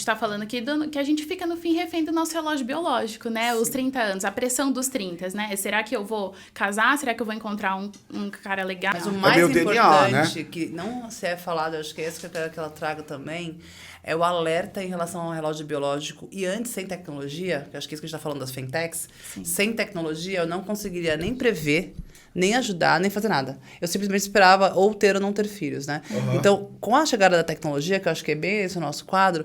gente tá falando aqui que a gente fica, no fim, refém do nosso relógio biológico, né? Sim. Os 30 anos, a pressão dos 30, né? Será que eu vou casar? Será que eu vou encontrar um cara legal? Mas o mais importante, né? Que não se é falado, eu acho que é isso que eu quero que ela traga também, é o alerta em relação ao relógio biológico. E antes, sem tecnologia, que acho que é isso que a gente está falando das fintechs, sem tecnologia eu não conseguiria nem prever, nem ajudar, nem fazer nada. Eu simplesmente esperava ou ter ou não ter filhos, né? Uhum. Então, com a chegada da tecnologia, que eu acho que é bem esse o nosso quadro,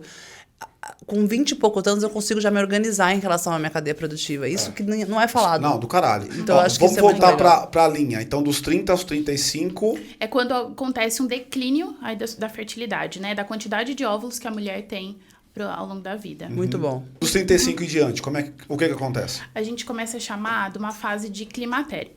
com 20 e poucos anos eu consigo já me organizar em relação à minha cadeia produtiva. Isso que não é falado. Não, do caralho. Então, acho que vamos voltar para a linha. Então, dos 30 aos 35... É quando acontece um declínio aí da fertilidade, né? Da quantidade de óvulos que a mulher tem ao longo da vida. Muito bom. Dos 35 em diante, o que acontece? A gente começa a chamar de uma fase de climatério.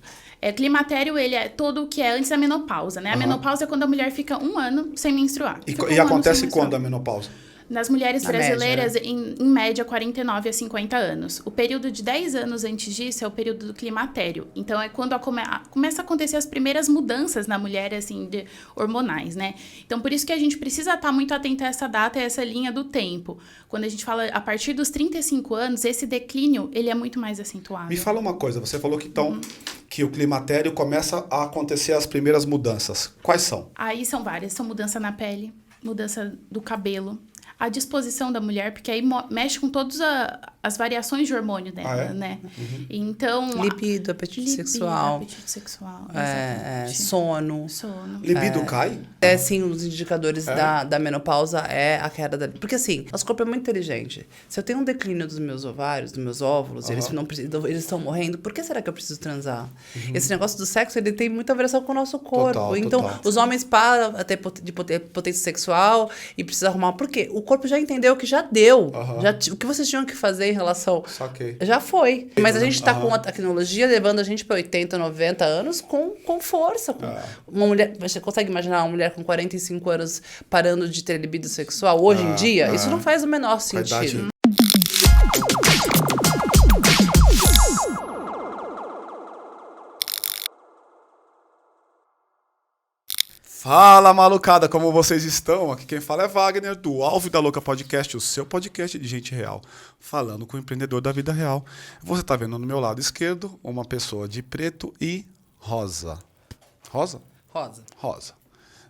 Climatério, ele é todo o que é antes da menopausa, né? A menopausa é quando a mulher fica 1 ano sem menstruar. E acontece quando a menopausa? Nas mulheres brasileiras, média, né? em média, 49 a 50 anos. O período de 10 anos antes disso é o período do climatério. Então, é quando começa a acontecer as primeiras mudanças na mulher, assim, hormonais, né? Então, por isso que a gente precisa estar muito atento a essa data e a essa linha do tempo. Quando a gente fala a partir dos 35 anos, esse declínio, ele é muito mais acentuado. Me fala uma coisa, você falou que então... que o climatério começa a acontecer as primeiras mudanças. Quais são? Aí são várias. São mudança na pele, mudança do cabelo, a disposição da mulher, porque aí mexe com todas as variações de hormônio dela, né? Uhum. Então... Libido, apetite sexual. Apetite sexual, sono. Libido cai? Sim, os indicadores da menopausa é a queda da... Porque assim, nosso corpo é muito inteligente. Se eu tenho um declínio dos meus ovários, dos meus óvulos, eles estão morrendo, por que será que eu preciso transar? Esse negócio do sexo, ele tem muita variação com o nosso corpo. Então, os homens param de ter potência sexual e precisam arrumar... Por quê? O corpo já entendeu que já deu. O que vocês tinham que fazer em relação... Já foi. Mas a gente está com a tecnologia levando a gente para 80, 90 anos com força. Uma mulher, você consegue imaginar uma mulher com 45 anos parando de ter libido sexual hoje em dia? Isso não faz o menor sentido. Fala, malucada, como vocês estão? Aqui quem fala é Wagner, do Alvo da Louca Podcast, o seu podcast de gente real, falando com o empreendedor da vida real. Você está vendo no meu lado esquerdo uma pessoa de preto e rosa. Rosa? Rosa.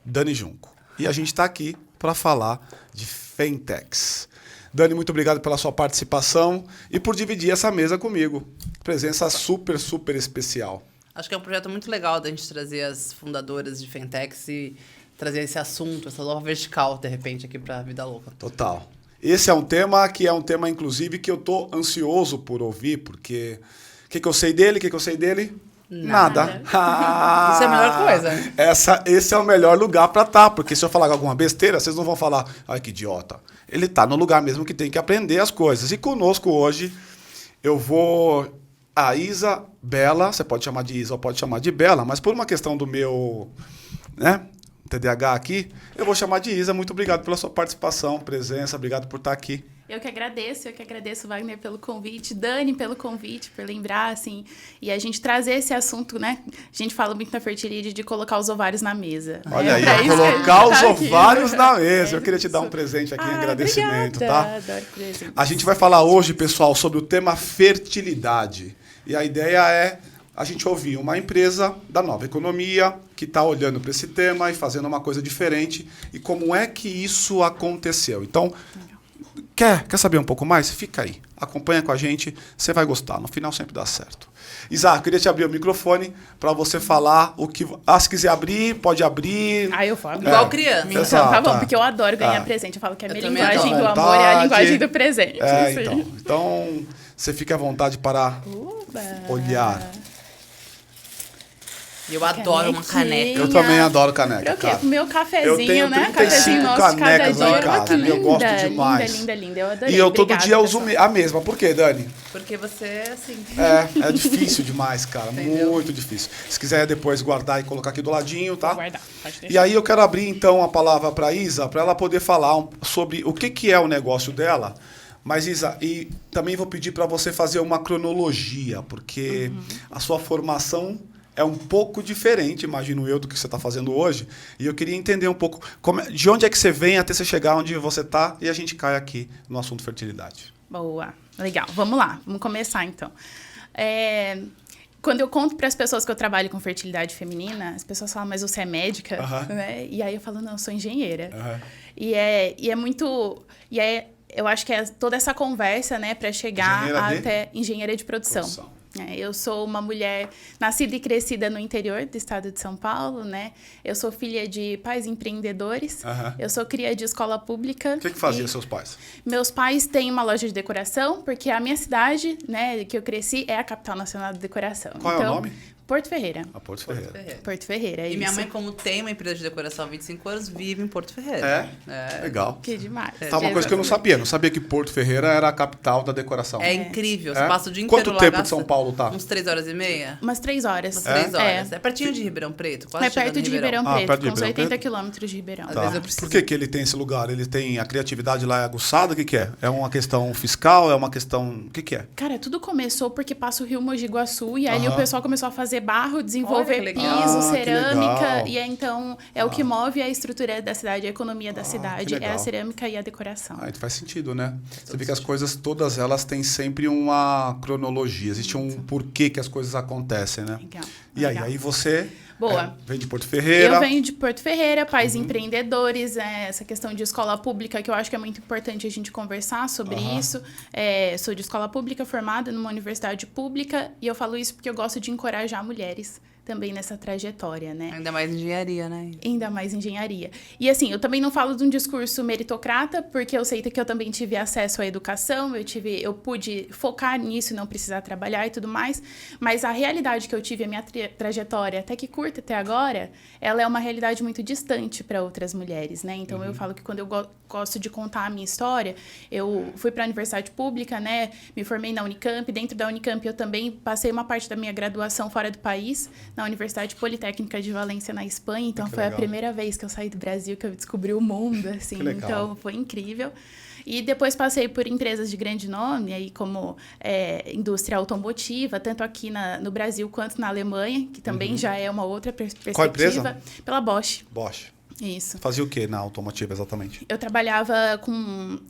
Dani Junco. E a gente está aqui para falar de fintechs. Dani, muito obrigado pela sua participação e por dividir essa mesa comigo. Presença super, super especial. Acho que é um projeto muito legal da gente trazer as fundadoras de fintechs e trazer esse assunto, essa nova vertical, de repente, aqui para a Vida Louca. Total. Esse é um tema inclusive, que eu tô ansioso por ouvir, porque o que eu sei dele? Nada. Isso é a melhor coisa. Esse é o melhor lugar para estar, porque se eu falar alguma besteira, vocês não vão falar, ai, que idiota. Ele está no lugar mesmo que tem que aprender as coisas. E conosco hoje, eu vou... A Isabela, você pode chamar de Isa ou pode chamar de Bela, mas por uma questão do meu TDAH aqui, eu vou chamar de Isa. Muito obrigado pela sua participação, presença, obrigado por estar aqui. Eu que agradeço, Wagner, pelo convite, Dani pelo convite, por lembrar, assim, e a gente trazer esse assunto, né? A gente fala muito na fertilidade de colocar os ovários na mesa. Olha aí, colocar os ovários na mesa. Eu queria te dar um presente aqui em agradecimento, obrigada. Tá? Adoro presente. A gente vai falar hoje, pessoal, sobre o tema fertilidade. E a ideia é a gente ouvir uma empresa da nova economia que está olhando para esse tema e fazendo uma coisa diferente. E como é que isso aconteceu? Então, quer saber um pouco mais? Fica aí. Acompanha com a gente, você vai gostar. No final sempre dá certo. Isaac, eu queria te abrir o microfone para você falar o que... se quiser abrir, pode abrir. Eu falo. Igual criança. Então, tá bom, porque eu adoro ganhar presente. Eu falo que a minha linguagem do amor é a linguagem do presente. Então, você fica à vontade para olhar. Eu adoro uma caneca. Eu também adoro caneca, cara. Meu cafezinho, eu tenho 35 cafezinho nosso canecas de cada lá em casa. dia. Eu gosto demais. Linda. Eu adorei. E eu todo dia uso a mesma. Por quê, Dani? Porque você é assim. É difícil demais, cara. Entendeu? Muito difícil. Se quiser depois guardar e colocar aqui do ladinho, tá? Vou guardar. E aí eu quero abrir então a palavra para Isa, para ela poder falar sobre o que é o negócio dela. Mas, Isa, e também vou pedir para você fazer uma cronologia, porque a sua formação é um pouco diferente, imagino eu, do que você está fazendo hoje. E eu queria entender um pouco de onde é que você vem até você chegar onde você está e a gente cai aqui no assunto fertilidade. Boa, legal. Vamos lá, vamos começar então. Quando eu conto para as pessoas que eu trabalho com fertilidade feminina, as pessoas falam, mas você é médica? Né? E aí eu falo, não, eu sou engenheira. E é muito... eu acho que é toda essa conversa, né, para chegar até engenheira de produção. Eu sou uma mulher nascida e crescida no interior do estado de São Paulo, né? Eu sou filha de pais empreendedores. Eu sou cria de escola pública. O que faziam seus pais? Meus pais têm uma loja de decoração, porque a minha cidade, né, que eu cresci, é a capital nacional da decoração. Qual é o nome? Porto Ferreira. Porto Ferreira. Porto Ferreira, é E isso. minha mãe, como tem uma empresa de decoração há 25 anos, vive em Porto Ferreira. Legal. Que demais. Tá, uma coisa que eu não sabia. Não sabia que Porto Ferreira era a capital da decoração. É incrível. Você passa o dia inteiro Quanto lá. tempo de São Paulo tá? Uns 3h30? Umas 3 horas. Umas 3 horas. É pertinho de Ribeirão Preto? Quase É perto de Ribeirão Preto, perto de com uns Ribeirão 80 Preto? quilômetros de Ribeirão. Às vezes eu preciso... Por que ele tem esse lugar? Ele tem a criatividade lá é aguçada? O que é? É uma questão fiscal? É uma questão... O que é? Cara, tudo começou porque passa o Rio Mogi Guaçu e aí o pessoal começou a fazer barro, desenvolver piso, cerâmica. E então é o que move a estrutura da cidade, a economia da cidade, é a cerâmica e a decoração. Então faz sentido, né? Você vê que as coisas, todas elas têm sempre uma cronologia. Existe um porquê que as coisas acontecem, né? Legal. E aí você... Boa. Vem de Porto Ferreira. Eu venho de Porto Ferreira, pais empreendedores, essa questão de escola pública, que eu acho que é muito importante a gente conversar sobre isso. Sou de escola pública, formada numa universidade pública, e eu falo isso porque eu gosto de encorajar mulheres também nessa trajetória, né? Ainda mais engenharia, né? Ainda mais engenharia. E assim, eu também não falo de um discurso meritocrata, porque eu sei que eu também tive acesso à educação, eu pude focar nisso e não precisar trabalhar e tudo mais, mas a realidade que eu tive, a minha trajetória, até que curta até agora, ela é uma realidade muito distante para outras mulheres, né? Então eu falo que quando eu gosto de contar a minha história, eu fui para a universidade pública, né? Me formei na Unicamp, dentro da Unicamp eu também passei uma parte da minha graduação fora do país, na Universidade Politécnica de Valência, na Espanha. Então, foi a primeira vez que eu saí do Brasil, que eu descobri o mundo, assim. Então, foi incrível. E depois passei por empresas de grande nome, aí como indústria automotiva, tanto aqui no Brasil quanto na Alemanha, que também já é uma outra perspectiva. Qual empresa? Pela Bosch. Bosch. Isso. Fazia o que na automotiva, exatamente? Eu trabalhava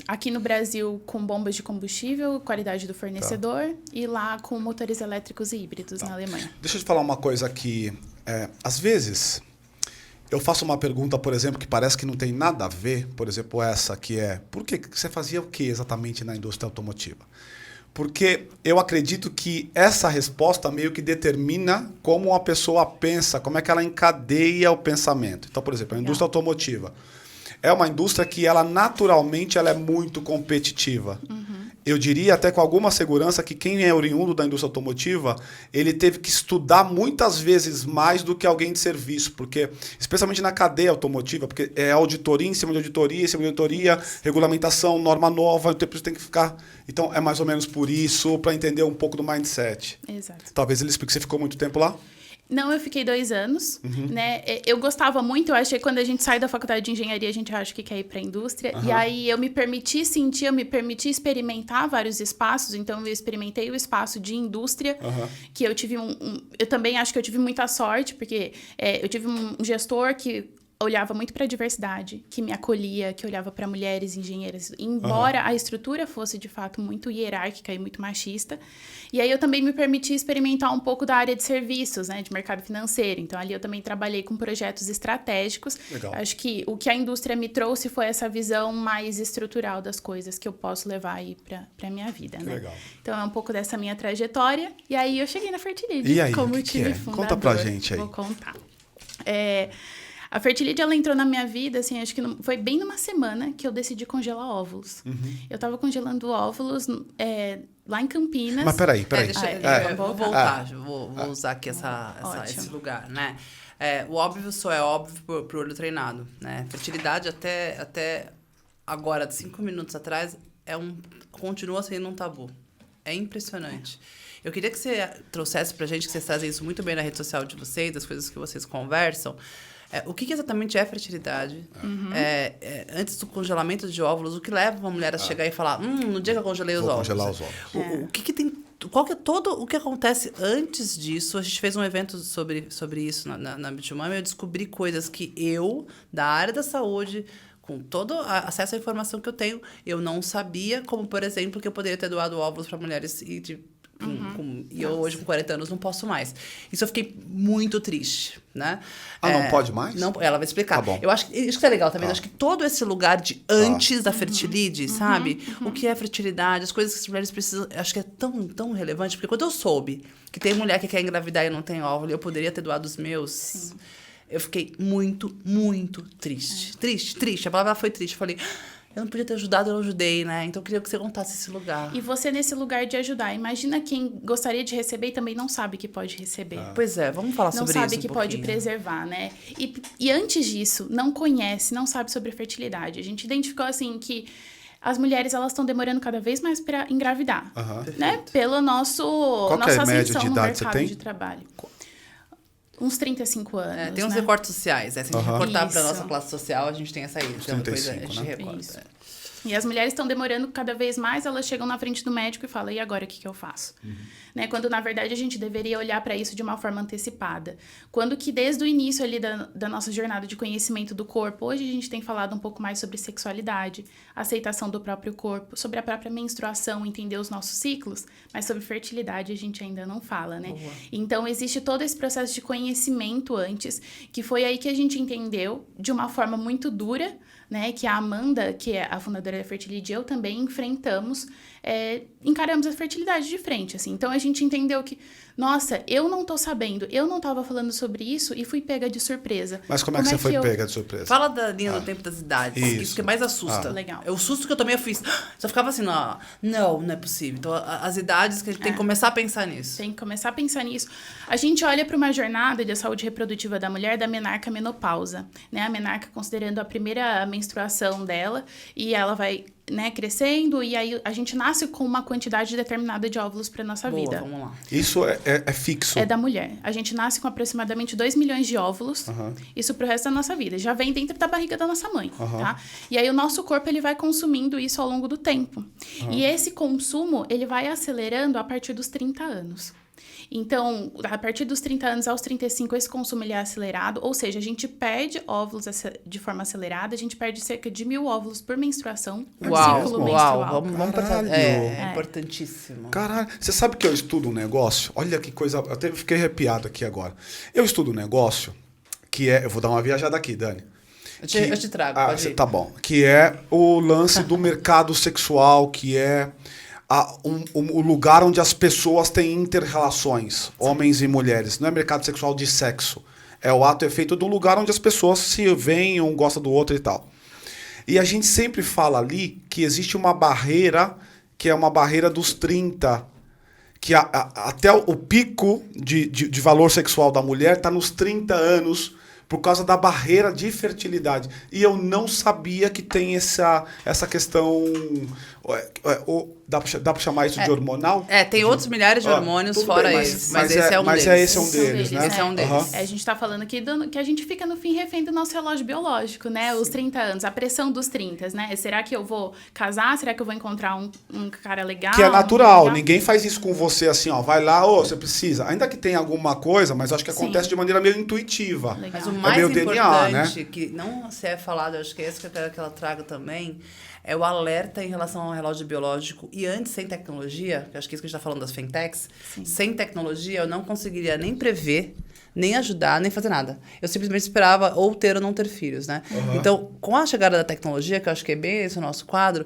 aqui no Brasil com bombas de combustível, qualidade do fornecedor, e lá com motores elétricos e híbridos na Alemanha. Deixa eu te falar uma coisa aqui. Às vezes, eu faço uma pergunta, por exemplo, que parece que não tem nada a ver, por exemplo, essa que é, por que você fazia o que exatamente na indústria automotiva? Porque eu acredito que essa resposta meio que determina como a pessoa pensa, como é que ela encadeia o pensamento. Então, por exemplo, a indústria automotiva é uma indústria que ela naturalmente ela é muito competitiva. Eu diria até com alguma segurança que quem é oriundo da indústria automotiva, ele teve que estudar muitas vezes mais do que alguém de serviço, porque, especialmente na cadeia automotiva, porque é auditoria em cima de auditoria, em cima de auditoria, regulamentação, norma nova, então tem que ficar... Então, é mais ou menos por isso, para entender um pouco do mindset. Exato. Talvez ele explique, você ficou muito tempo lá? Não, eu fiquei 2 anos, né? Eu gostava muito, eu achei que quando a gente sai da faculdade de engenharia, a gente acha que quer ir para a indústria. E aí eu me permiti sentir, eu me permiti experimentar vários espaços. Então, eu experimentei o espaço de indústria, que eu tive eu também acho que eu tive muita sorte, porque eu tive um gestor que olhava muito para a diversidade, que me acolhia, que olhava para mulheres engenheiras, embora a estrutura fosse, de fato, muito hierárquica e muito machista. E aí eu também me permiti experimentar um pouco da área de serviços, né, de mercado financeiro. Então, ali eu também trabalhei com projetos estratégicos. Legal. Acho que o que a indústria me trouxe foi essa visão mais estrutural das coisas que eu posso levar aí para a minha vida, né? Legal. Então, é um pouco dessa minha trajetória. E aí eu cheguei na Fertility. E aí, como o que time é? fundador. Conta pra gente aí. Vou contar. A Fertility, ela entrou na minha vida, assim, acho que foi bem numa semana que eu decidi congelar óvulos. Eu tava congelando óvulos lá em Campinas. Mas peraí. Vou voltar, vou usar aqui esse lugar, né? O óbvio só é óbvio pro olho treinado, né? Fertilidade até agora, de 5 minutos atrás, continua sendo um tabu. É impressionante. Eu queria que você trouxesse pra gente, que vocês trazem isso muito bem na rede social de vocês, das coisas que vocês conversam. O que exatamente é fertilidade? Antes do congelamento de óvulos, o que leva uma mulher a chegar e falar, no dia que eu congelei os óvulos? Congelar os óvulos. O que tem qual que é todo o que acontece antes disso. A gente fez um evento sobre isso na Bitumami. Eu descobri coisas que eu, da área da saúde, com todo acesso à informação que eu tenho, eu não sabia, como, por exemplo, que eu poderia ter doado óvulos para mulheres e eu hoje, com 40 anos, não posso mais. Isso eu fiquei muito triste, né? Não pode mais? Não, ela vai explicar. Tá bom. Eu acho que isso que é legal, tá vendo? Acho que todo esse lugar de antes da fertilidade, sabe? O que é fertilidade, as coisas que as mulheres precisam... Acho que é tão relevante, porque quando eu soube que tem mulher que quer engravidar e não tem óvulo, eu poderia ter doado os meus... Sim. Eu fiquei muito, muito triste. Triste. A palavra foi triste. Eu falei... Eu não podia ter ajudado, eu não ajudei, né? Então, eu queria que você contasse esse lugar. E você nesse lugar de ajudar. Imagina quem gostaria de receber e também não sabe que pode receber. Pois é, vamos falar sobre isso Não sabe que pode preservar, né? E antes disso, não conhece, não sabe sobre fertilidade. A gente identificou, assim, que as mulheres, elas estão demorando cada vez mais para engravidar. Né? Pelo nossa ascensão no mercado de trabalho. Uns 35 anos, tem uns recortes sociais. Se a gente recortar para a nossa classe social, a gente tem essa aí. Então, 35, depois a gente recorta. E as mulheres estão demorando cada vez mais, elas chegam na frente do médico e falam, e agora, o que eu faço? Né? Quando, na verdade, a gente deveria olhar para isso de uma forma antecipada. Quando que, desde o início ali da nossa jornada de conhecimento do corpo, hoje a gente tem falado um pouco mais sobre sexualidade, aceitação do próprio corpo, sobre a própria menstruação, entender os nossos ciclos, mas sobre fertilidade a gente ainda não fala, né? Então, existe todo esse processo de conhecimento antes, que foi aí que a gente entendeu, de uma forma muito dura, né, que a Amanda, que é a fundadora da Fertility, eu também enfrentamos, encaramos a fertilidade de frente, assim. Então, a gente entendeu que, nossa, eu não tô sabendo, eu não tava falando sobre isso e fui pega de surpresa. Mas como é que você foi pega de surpresa? Fala da linha do tempo das idades. Isso que mais assusta. Legal. O susto que eu tomei, eu fiz... Só ficava assim, não é possível. Então, as idades que a gente tem que começar a pensar nisso. Tem que começar a pensar nisso. A gente olha para uma jornada de saúde reprodutiva da mulher da menarca à menopausa, né? A menarca considerando a primeira menstruação dela e ela vai, né, crescendo e aí a gente nasce com uma quantidade determinada de óvulos para nossa vida. Vamos lá. Isso é fixo? É da mulher. A gente nasce com aproximadamente 2 milhões de óvulos. Isso pro resto da nossa vida. Já vem dentro da barriga da nossa mãe, tá? E aí o nosso corpo, ele vai consumindo isso ao longo do tempo. E esse consumo, ele vai acelerando a partir dos 30 anos. Então, a partir dos 30 anos aos 35, esse consumo ele é acelerado, ou seja, a gente perde óvulos de forma acelerada, a gente perde cerca de 1.000 óvulos por menstruação, por ciclo menstrual. Vamos pra... É importantíssimo. Caralho, você sabe que eu estudo um negócio? Olha que coisa, eu até fiquei arrepiado aqui agora. Eu estudo um negócio que eu vou dar uma viajada aqui, Dani. Eu te trago, pode ir. Tá bom. Que é o lance do mercado sexual, que é... o lugar onde as pessoas têm inter-relações, homens e mulheres. Não é mercado sexual de sexo. É o ato e efeito do lugar onde as pessoas se veem, um gosta do outro e tal. E a gente sempre fala ali que existe uma barreira, que é uma barreira dos 30, que até o pico de valor sexual da mulher está nos 30 anos, por causa da barreira de fertilidade. E eu não sabia que tem essa questão... Dá pra chamar isso de hormonal? Tem outros milhares de hormônios fora esse. Mas esse é um deles. Esse é um deles, né? Esse é um deles. A gente tá falando aqui que a gente fica, no fim, refém do nosso relógio biológico, né? Os 30 anos, a pressão dos 30, né? Será que eu vou casar? Será que eu vou encontrar um cara legal? Que é natural. Ninguém faz isso com você assim, ó. Vai lá, você precisa. Ainda que tenha alguma coisa, mas acho que acontece de maneira meio intuitiva. Legal. Mas o mais importante, DNA, né? que não se é falado, acho que é isso que eu quero que ela traga também, é o alerta em relação ao relógio biológico. E antes, sem tecnologia, que acho que é isso que a gente está falando das fintechs, sem tecnologia eu não conseguiria nem prever, nem ajudar, nem fazer nada. Eu simplesmente esperava ou ter ou não ter filhos, né? Então, com a chegada da tecnologia, que eu acho que é bem esse o nosso quadro,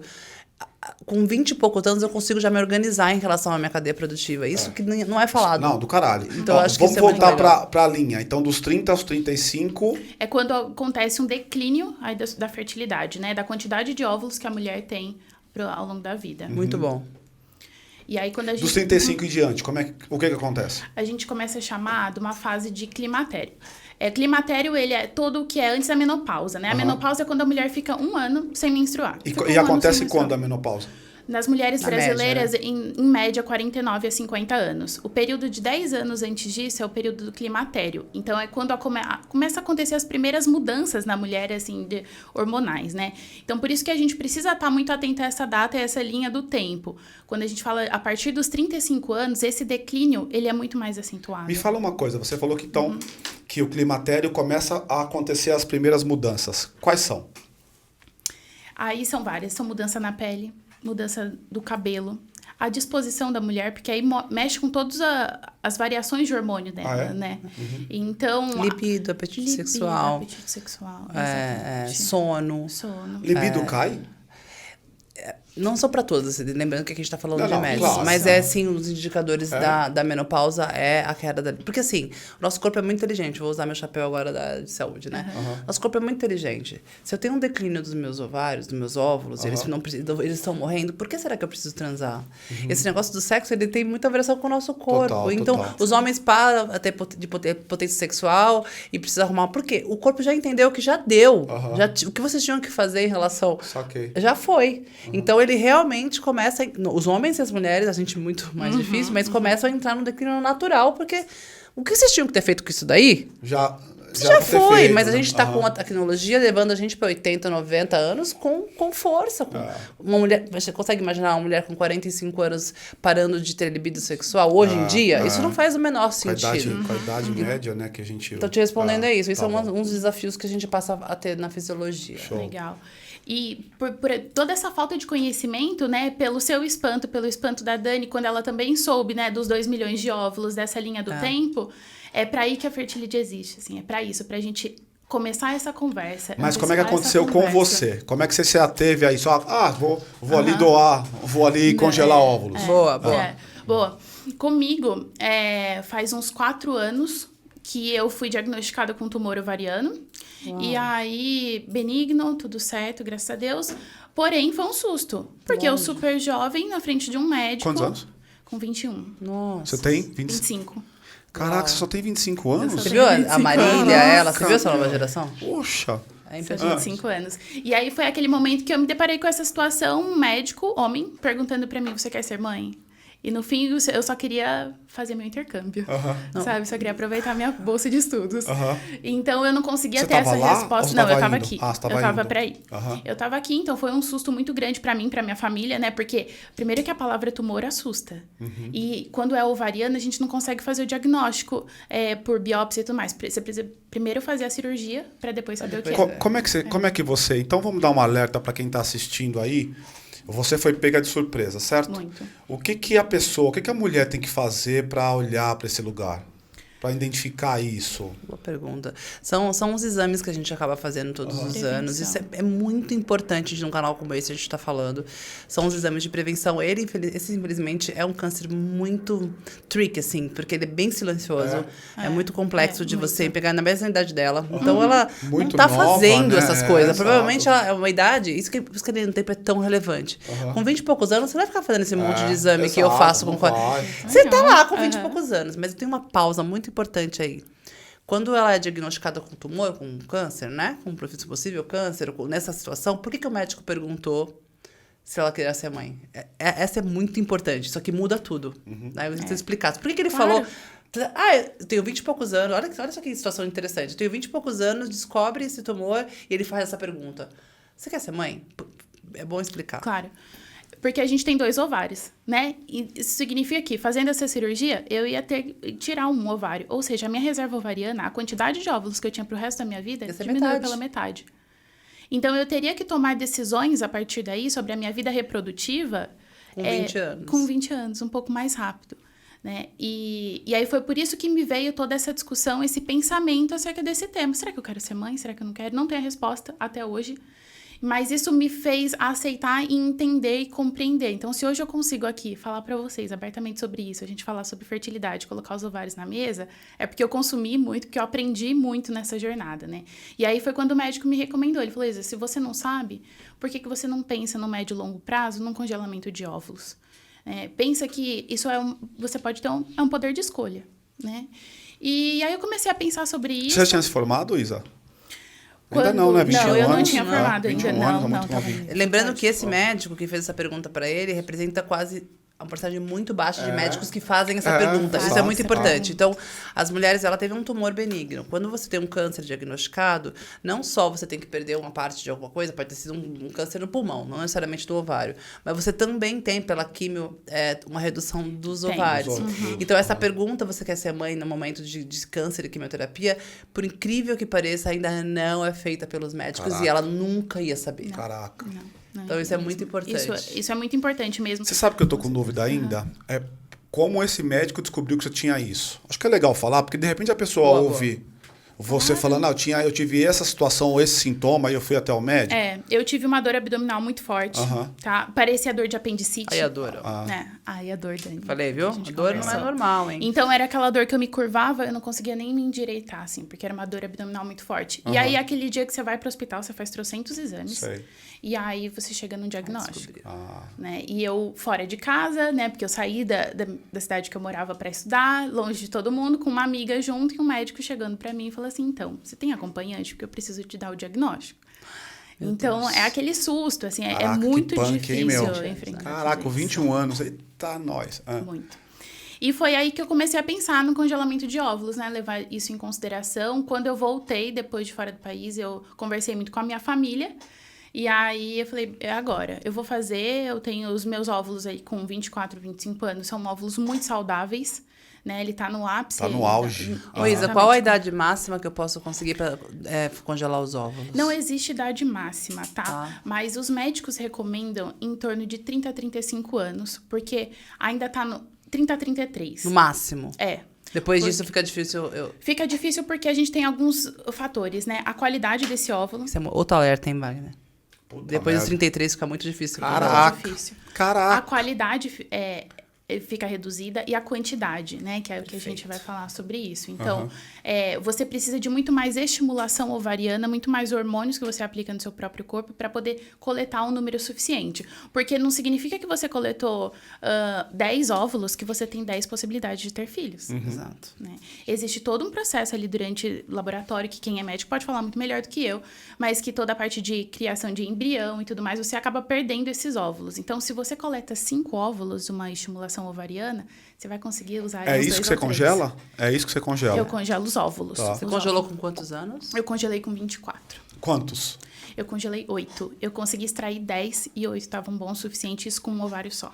com 20 e poucos anos eu consigo já me organizar em relação à minha cadeia produtiva. Isso que não é falado. Não, do caralho. Então, acho que vamos voltar para a linha. Então, dos 30 aos 35... É quando acontece um declínio aí da fertilidade, né? Da quantidade de óvulos que a mulher tem ao longo da vida. Muito bom. E aí, quando a gente... Dos 35 em diante, o que acontece? A gente começa a chamar de uma fase de climatério. Climatério, ele é todo o que é antes da menopausa, né? A menopausa é quando a mulher fica um ano sem menstruar. E acontece quando a menopausa? Nas mulheres Na brasileiras, média, em média, 49 a 50 anos. O período de 10 anos antes disso é o período do climatério. Então, é quando começa a acontecer as primeiras mudanças na mulher, assim, hormonais, né? Então, por isso que a gente precisa estar muito atento a essa data e a essa linha do tempo. Quando a gente fala a partir dos 35 anos, esse declínio, ele é muito mais acentuado. Me fala uma coisa, você falou que então que o climatério começa a acontecer as primeiras mudanças. Quais são? Aí são várias. São mudança na pele, mudança do cabelo, a disposição da mulher, porque aí mexe com todas as variações de hormônio dela, né? Então... Libido, apetite sexual. Apetite sexual, Sono. Libido cai? Não só para todas, lembrando que aqui a gente está falando de Não, médicos, claro, mas claro. sim, os indicadores da menopausa é a queda da... Porque assim, o nosso corpo é muito inteligente, vou usar meu chapéu agora de saúde, né? Nosso corpo é muito inteligente. Se eu tenho um declínio dos meus ovários, dos meus óvulos, eles estão morrendo, por que será que eu preciso transar? Esse negócio do sexo, ele tem muita variação com o nosso corpo. Total, então, total. os homens param de ter potência sexual e precisam arrumar... Por quê? O corpo já entendeu que já deu. O que vocês tinham que fazer em relação... Saquei. Já foi. Então, ele realmente começa... Os homens e as mulheres, a gente muito mais difícil, mas começam a entrar no declínio natural, porque o que vocês tinham que ter feito com isso daí? Já foi, feito, mas a né? gente está com a tecnologia levando a gente para 80, 90 anos com força. Uma mulher, você consegue imaginar uma mulher com 45 anos parando de ter libido sexual hoje em dia? Isso não faz o menor sentido. Com a idade média, né, que a gente... Estou te respondendo é isso. Isso tá é bom. um dos desafios que a gente passa a ter na fisiologia. Show. Legal. E por toda essa falta de conhecimento, né, pelo espanto da Dani, quando ela também soube, né, dos 2 milhões de óvulos, dessa linha do tempo, é para aí que a fertilidade existe, assim, é para isso, pra gente começar essa conversa. Mas como é que antecipar aconteceu essa com conversa. você? Como é que você se ateve aí? Só, vou ali doar, vou ali congelar óvulos. Boa. Boa. Comigo, faz uns 4 anos que eu fui diagnosticada com tumor ovariano. E aí, benigno, tudo certo, graças a Deus. Porém, foi um susto. Porque eu super jovem, na frente de um médico. Quantos anos? Com 21. Nossa. Você tem 25. Caraca, você só tem 25 anos? Você viu a Marília, ela? Você viu essa nova geração? Poxa. É São impressionante. 25 anos. E aí foi aquele momento que eu me deparei com essa situação, um médico, homem, perguntando pra mim, você quer ser mãe? E no fim, eu só queria fazer meu intercâmbio, sabe? Só queria aproveitar minha bolsa de estudos. Então, eu não conseguia Você ter tava essa lá resposta. ou Não, você eu tava indo? aqui. Ah, você tava eu tava indo. pra ir. Eu tava aqui, então foi um susto muito grande pra mim, pra minha família, né? Porque, primeiro que a palavra tumor assusta. E quando é ovariana, a gente não consegue fazer o diagnóstico por biópsia e tudo mais. Você precisa primeiro fazer a cirurgia pra depois saber o que é. Como é que você... Então, vamos dar um alerta para quem está assistindo aí. Você foi pega de surpresa, certo? Muito. O que a mulher tem que fazer para olhar para esse lugar? Para identificar isso? Boa pergunta. São os exames que a gente acaba fazendo todos os Prevenção. anos. Isso é muito importante de um canal como esse a gente está falando. São os exames de prevenção. Esse, infelizmente, é um câncer muito tricky, assim, porque ele é bem silencioso. É muito complexo de você pegar na mesma idade dela. Então, ela Muito não está nova, fazendo né? essas coisas. Exato. Provavelmente, ela é uma idade... Isso que no tempo é tão relevante. Com 20 e poucos anos, você não vai ficar fazendo esse monte de exame que eu exato, faço não com... vai. Você tá lá com 20 e poucos anos, mas tem uma pausa muito importante aí. Quando ela é diagnosticada com tumor, com câncer, né? Com possível câncer, nessa situação, por que o médico perguntou se ela queria ser mãe? Essa é muito importante, isso aqui muda tudo. Aí eu preciso explicar. Por que ele falou... eu tenho 20 e poucos anos, olha só que situação interessante. Eu tenho 20 e poucos anos, descobre esse tumor e ele faz essa pergunta. Você quer ser mãe? É bom explicar. Claro. Porque a gente tem 2 ovários, né? E isso significa que, fazendo essa cirurgia, eu ia tirar um ovário. Ou seja, a minha reserva ovariana, a quantidade de óvulos que eu tinha pro resto da minha vida, diminuiu pela metade. Então, eu teria que tomar decisões a partir daí sobre a minha vida reprodutiva... Com 20 anos. Com 20 anos, um pouco mais rápido. Né? E aí foi por isso que me veio toda essa discussão, esse pensamento acerca desse tema. Será que eu quero ser mãe? Será que eu não quero? Não tenho a resposta até hoje. Mas isso me fez aceitar e entender e compreender. Então, se hoje eu consigo aqui falar para vocês abertamente sobre isso, a gente falar sobre fertilidade, colocar os ovários na mesa, é porque eu consumi muito, porque eu aprendi muito nessa jornada, né? E aí foi quando o médico me recomendou. Ele falou, Isa, se você não sabe, por que você não pensa no médio e longo prazo num congelamento de óvulos? Pensa que isso você pode ter um poder de escolha, né? E aí eu comecei a pensar sobre isso. Você já tinha se formado, Isa? Ainda não, né? 21 não, eu não anos, tinha né? formado 21 ainda. anos, Não, muito tava novinho. em Lembrando que esse faculdade. médico que fez essa pergunta para ele representa quase uma porcentagem muito baixa de É. médicos que fazem essa É, pergunta. Isso é exato, muito exato. importante. Então, as mulheres, ela teve um tumor benigno. Quando você tem um câncer diagnosticado, não só você tem que perder uma parte de alguma coisa, pode ter sido um câncer no pulmão, não necessariamente do ovário, mas você também tem, pela químio, uma redução dos Tem. ovários. Dos ovários. Então, essa pergunta, você quer ser mãe no momento de câncer e quimioterapia, por incrível que pareça, ainda não é feita pelos médicos Caraca. e ela nunca ia saber. Caraca. Não, Então, isso é mesmo. muito importante. Isso é muito importante mesmo. Você sabe que eu tô com dúvida ainda? É como esse médico descobriu que você tinha isso. Acho que é legal falar, porque de repente a pessoa Boa, ouve você falando, eu tive essa situação ou esse sintoma e eu fui até o médico. Eu tive uma dor abdominal muito forte, Aham. tá? Parecia dor de apendicite. Aí a dor, ó. Aí a dor, Dani. Falei, viu? A gente A dor não é conversou. normal, hein? Então, era aquela dor que eu me curvava, eu não conseguia nem me endireitar, assim, porque era uma dor abdominal muito forte. E aí, aquele dia que você vai pro hospital, você faz trocentos exames. Sei. E aí, você chega num diagnóstico. Ah, Né? E eu fora de casa, né? Porque eu saí da cidade que eu morava para estudar, longe de todo mundo, com uma amiga junto e um médico chegando para mim e falou assim: então, você tem acompanhante? Porque eu preciso te dar o diagnóstico. Então, é aquele susto, assim, é Caraca, que muito punk, hein, difícil meu? enfrentar. Caraca, tudo com isso. 21 anos, eita nós. Ah. Muito. E foi aí que eu comecei a pensar no congelamento de óvulos, né? Levar isso em consideração. Quando eu voltei, depois de fora do país, eu conversei muito com a minha família. E aí eu falei, é agora. Eu vou fazer, eu tenho os meus óvulos aí com 24, 25 anos. São óvulos muito saudáveis, né? Ele tá no ápice. Tá no ele auge. Ô, Isa, Exatamente. qual a idade máxima que eu posso conseguir para congelar os óvulos? Não existe idade máxima, tá? Tá. Mas os médicos recomendam em torno de 30 a 35 anos, porque ainda tá no 30 a 33. No máximo. É. Depois disso fica difícil. Fica difícil porque a gente tem alguns fatores, né? A qualidade desse óvulo. Isso é outro alerta, hein, Wagner? Puta Depois dos merda. 33 fica muito difícil. Caraca. difícil. A Caraca. qualidade fica reduzida e a quantidade, né? Que é o que a gente vai falar sobre isso. Então, você precisa de muito mais estimulação ovariana, muito mais hormônios que você aplica no seu próprio corpo para poder coletar um número suficiente. Porque não significa que você coletou 10 óvulos que você tem 10 possibilidades de ter filhos. Exato. Né? Existe todo um processo ali durante o laboratório, que quem é médico pode falar muito melhor do que eu, mas que toda a parte de criação de embrião e tudo mais, você acaba perdendo esses óvulos. Então, se você coleta 5 óvulos, uma estimulação ovariana, você vai conseguir usar É uns isso 2 que você ou 3. congela? É isso que você congela? Eu congelo os óvulos. Tá. Você Os congelou óvulos. com quantos anos? Eu congelei com 24. Quantos? Eu congelei 8. Eu consegui extrair 10 e 8 estavam bons o suficiente, isso com um ovário só.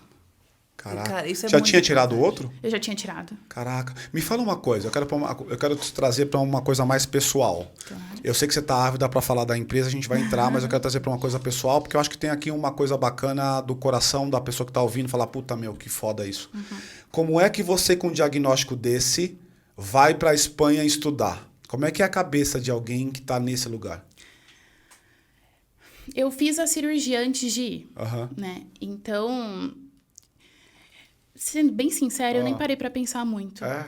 Caraca. Cara, isso é Já muito tinha tirado o importante. outro? Eu já tinha tirado. Caraca. Me fala uma coisa, eu quero te trazer para uma coisa mais pessoal. Claro. Eu sei que você tá ávida para falar da empresa, a gente vai entrar, mas eu quero trazer para uma coisa pessoal, porque eu acho que tem aqui uma coisa bacana do coração da pessoa que tá ouvindo, falar, puta meu, que foda isso. Como é que você com um diagnóstico desse vai para a Espanha estudar? Como é que é a cabeça de alguém que tá nesse lugar? Eu fiz a cirurgia antes de ir, Aham. né? Então, sendo bem sincera, eu nem parei pra pensar muito. É?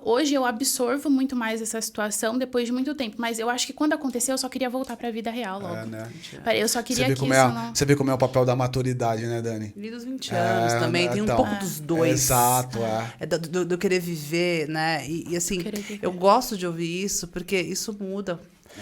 Hoje eu absorvo muito mais essa situação depois de muito tempo, mas eu acho que quando aconteceu eu só queria voltar pra vida real logo. É, né? Eu só queria Você vê, que como isso é, não... você vê como é o papel da maturidade, né, Dani? E dos 20 anos também, tem então. um pouco dos dois. Exato, É do querer viver, né? E assim, Querer viver. eu gosto de ouvir isso, porque isso muda.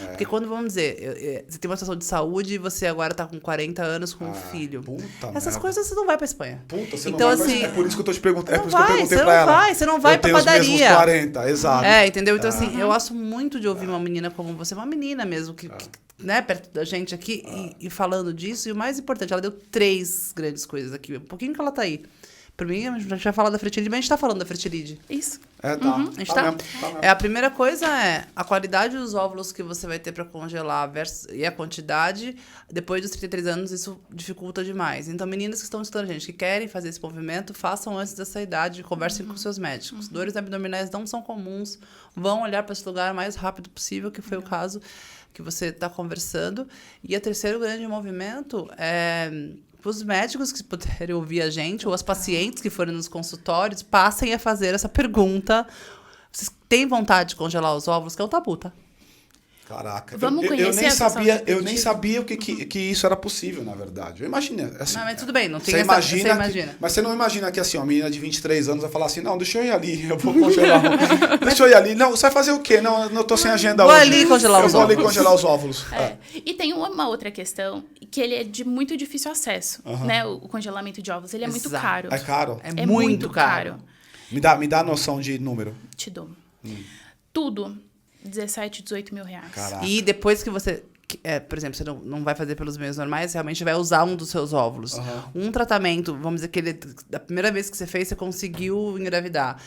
Porque quando, vamos dizer, você tem uma situação de saúde e você agora tá com 40 anos com um filho. puta Essas merda. coisas você não vai pra Espanha. Puta, você Então, não vai assim, pra... É por isso que eu tô te perguntando. É não por isso que eu vai, perguntei você pra não ela. vai, você não vai eu pra tenho os mesmos padaria. 40, exato. Entendeu? Então, assim, eu gosto muito de ouvir uma menina como você, uma menina mesmo, que né, perto da gente aqui, e falando disso. E o mais importante, ela deu 3 grandes coisas aqui. Um pouquinho que ela tá aí. Pra mim, a gente vai falar da fertilidade, mas a gente tá falando da fertilidade. Isso. É, tá. A gente Tá mesmo, tá mesmo. A primeira coisa é a qualidade dos óvulos que você vai ter para congelar e a quantidade. Depois dos 33 anos, isso dificulta demais. Então, meninas que estão estudando, gente, que querem fazer esse movimento, façam antes dessa idade, conversem com seus médicos. Dores abdominais não são comuns, vão olhar para esse lugar o mais rápido possível, que foi o caso que você está conversando. E o terceiro grande movimento é... Os médicos que puderem ouvir a gente, ou as pacientes que forem nos consultórios, passem a fazer essa pergunta. Vocês têm vontade de congelar os óvulos? Que é um tabu, tá? Caraca. Vamos eu conhecer nem a sua sabia, saúde eu nem reprodutiva? sabia que isso era possível, na verdade. Eu imaginei. Assim, Não, mas tudo bem, não tem você essa... imagina, Você imagina. mas você não imagina que assim, uma menina de 23 anos vai falar assim, não, deixa eu ir ali, eu vou congelar. Deixa eu ir ali. Não, você vai fazer o quê? Não, eu não tô sem agenda Vou hoje. ali congelar os Eu vou ali óvulos. congelar os óvulos. E tem uma outra questão, que ele é de muito difícil acesso, né? O congelamento de ovos, ele é muito Exato. caro. É caro? É muito caro. Me dá noção de número. Te dou. Tudo, 17, 18 mil reais. Caraca. E depois que você... por exemplo, você não vai fazer pelos meios normais, realmente vai usar um dos seus óvulos. Um tratamento, vamos dizer que da primeira vez que você fez, você conseguiu engravidar.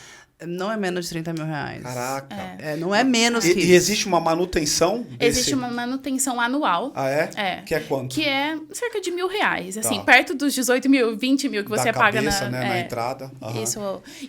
Não é menos de 30 mil reais. Caraca. Não é menos que E isso. existe uma manutenção desse... Existe uma manutenção anual. Ah, é? É. Que é quanto? Que é cerca de R$1.000. Assim, Tá. perto dos 18 mil, 20 mil que você da paga cabeça, na... né, na entrada. Isso.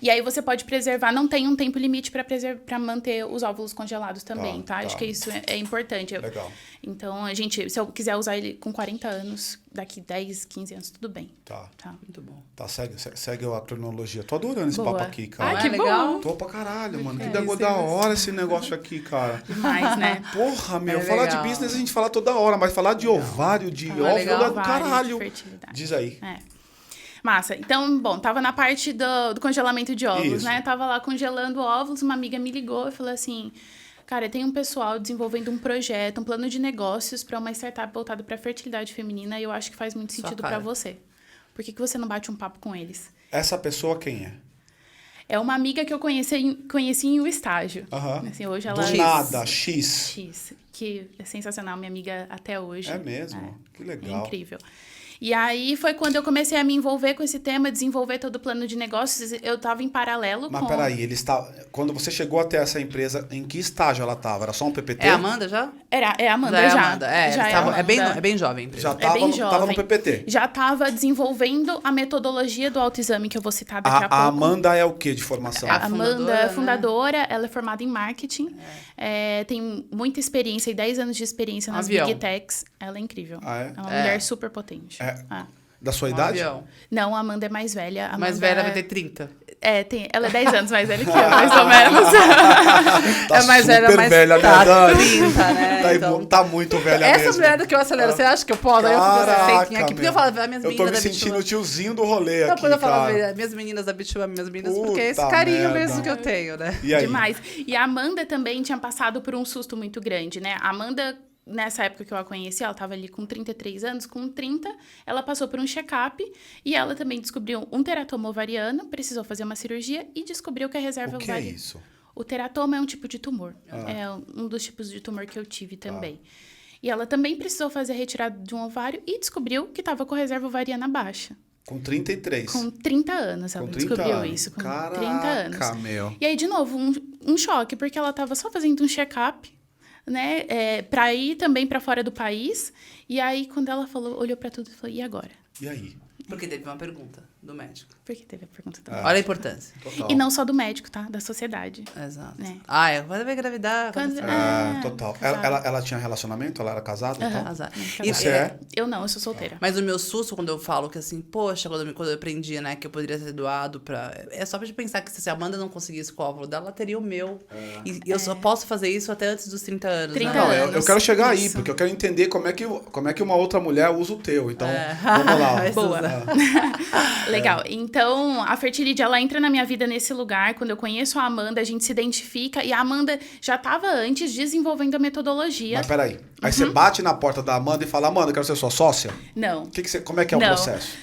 E aí você pode preservar, não tem um tempo limite para manter os óvulos congelados também, tá? Acho que isso é importante. Legal. Então, se eu quiser usar ele com 40 anos, daqui 10, 15 anos, tudo bem. Tá. Muito bom. Tá, segue a cronologia. Tô adorando esse Boa. papo aqui, cara. Ai, Não que é legal? bom. Tô pra caralho, mano. Que É, negócio isso da é hora esse negócio aqui, cara. Demais, né? Porra, meu. É Falar legal. de business a gente fala toda hora, mas falar de ovário, de Não é óvulo legal? é do caralho. De fertilidade. Diz aí. É. Massa. Então, bom, tava na parte do congelamento de óvulos, Isso. né? Tava lá congelando óvulos, uma amiga me ligou e falou assim: cara, tem um pessoal desenvolvendo um projeto, um plano de negócios para uma startup voltada para fertilidade feminina e eu acho que faz muito Sua sentido cara. para você. Por que você não bate um papo com eles? Essa pessoa quem é? É uma amiga que eu conheci em um estágio. Aham. Assim, hoje Do ela... nada, X. X, que é sensacional, minha amiga até hoje. É mesmo? Que legal. É incrível. E aí foi quando eu comecei a me envolver com esse tema, desenvolver todo o plano de negócios. Eu estava em paralelo Mas com... peraí, quando você chegou até essa empresa, em que estágio ela tava? Era só um PPT? É a Amanda já? É a Amanda Já é já. a Amanda. Já Eles tavam- a é bem, Amanda. é bem jovem a empresa. Já É bem tava no jovem. PPT. Já estava desenvolvendo a metodologia do autoexame que eu vou citar daqui a pouco. A Amanda é o que de formação? A Amanda fundadora, é né? fundadora, ela é formada em marketing, tem muita experiência, e 10 anos de experiência nas avião. Big Techs. Ela é incrível. Ah, é? É uma É. mulher super potente. É. Ah. Da sua Um idade? avião. Não, a Amanda é mais velha. A Mais Amanda velha vai ter 30. ela é 10 anos mais velha que eu, mais ou menos. Tá é mais velha, super mas velha, tá né, Dani? 30, né? Tá, Então, tá muito velha essa mesmo. mulher que eu acelero, você acha que eu posso? Aí eu fico Caraca, assim, aqui. Porque meu. eu falo, as minhas Eu tô meninas me da sentindo o Bichula. tiozinho do rolê Não, aqui, quando eu falo cara. minhas meninas da Bichula, minhas meninas, Puta porque é esse carinho merda. mesmo que eu tenho, né? E aí? Demais. E a Amanda também tinha passado por um susto muito grande, né? A Amanda, nessa época que eu a conheci, ela estava ali com 33 anos. Com 30, ela passou por um check-up e ela também descobriu um teratoma ovariano, precisou fazer uma cirurgia e descobriu que a reserva O que é ovariana... isso? O teratoma é um tipo de tumor. É um dos tipos de tumor que eu tive também. E ela também precisou fazer a retirada de um ovário e descobriu que estava com reserva ovariana baixa. Com 33. Com 30 anos ela Com 30 descobriu anos. isso. Com Caraca, 30 anos. meu. E aí, de novo, um choque, porque ela estava só fazendo um check-up, né? Para ir também para fora do país. E aí, quando ela olhou para tudo e falou, e agora? E aí? Porque teve uma pergunta do médico. Por que teve a pergunta também? Olha a importância. Total. E não só do médico, tá? Da sociedade. Exato. Né? Quando vai engravidar... Quando- Total. casada. Ela tinha relacionamento? Ela era casada? e tal? Azar. Casada. Você é? Eu não, eu sou solteira. Mas o meu susto, quando eu falo que assim, poxa, quando eu aprendi, né, que eu poderia ter doado pra... É só pra gente pensar que se a Amanda não conseguisse com o óvulo dela, ela teria o meu. E eu só posso fazer isso até antes dos 30 anos, 30 né? Não, anos. eu quero chegar aí, Isso. porque eu quero entender como é que uma outra mulher usa o teu. Então, vamos lá. Vai, Boa. Suza. Legal. Então, a Fertility, ela entra na minha vida nesse lugar. Quando eu conheço a Amanda, a gente se identifica. E a Amanda já estava antes desenvolvendo a metodologia. Mas peraí. Aí você bate na porta da Amanda e fala, Amanda, eu quero ser sua sócia? Não. Como é que é o Não. processo?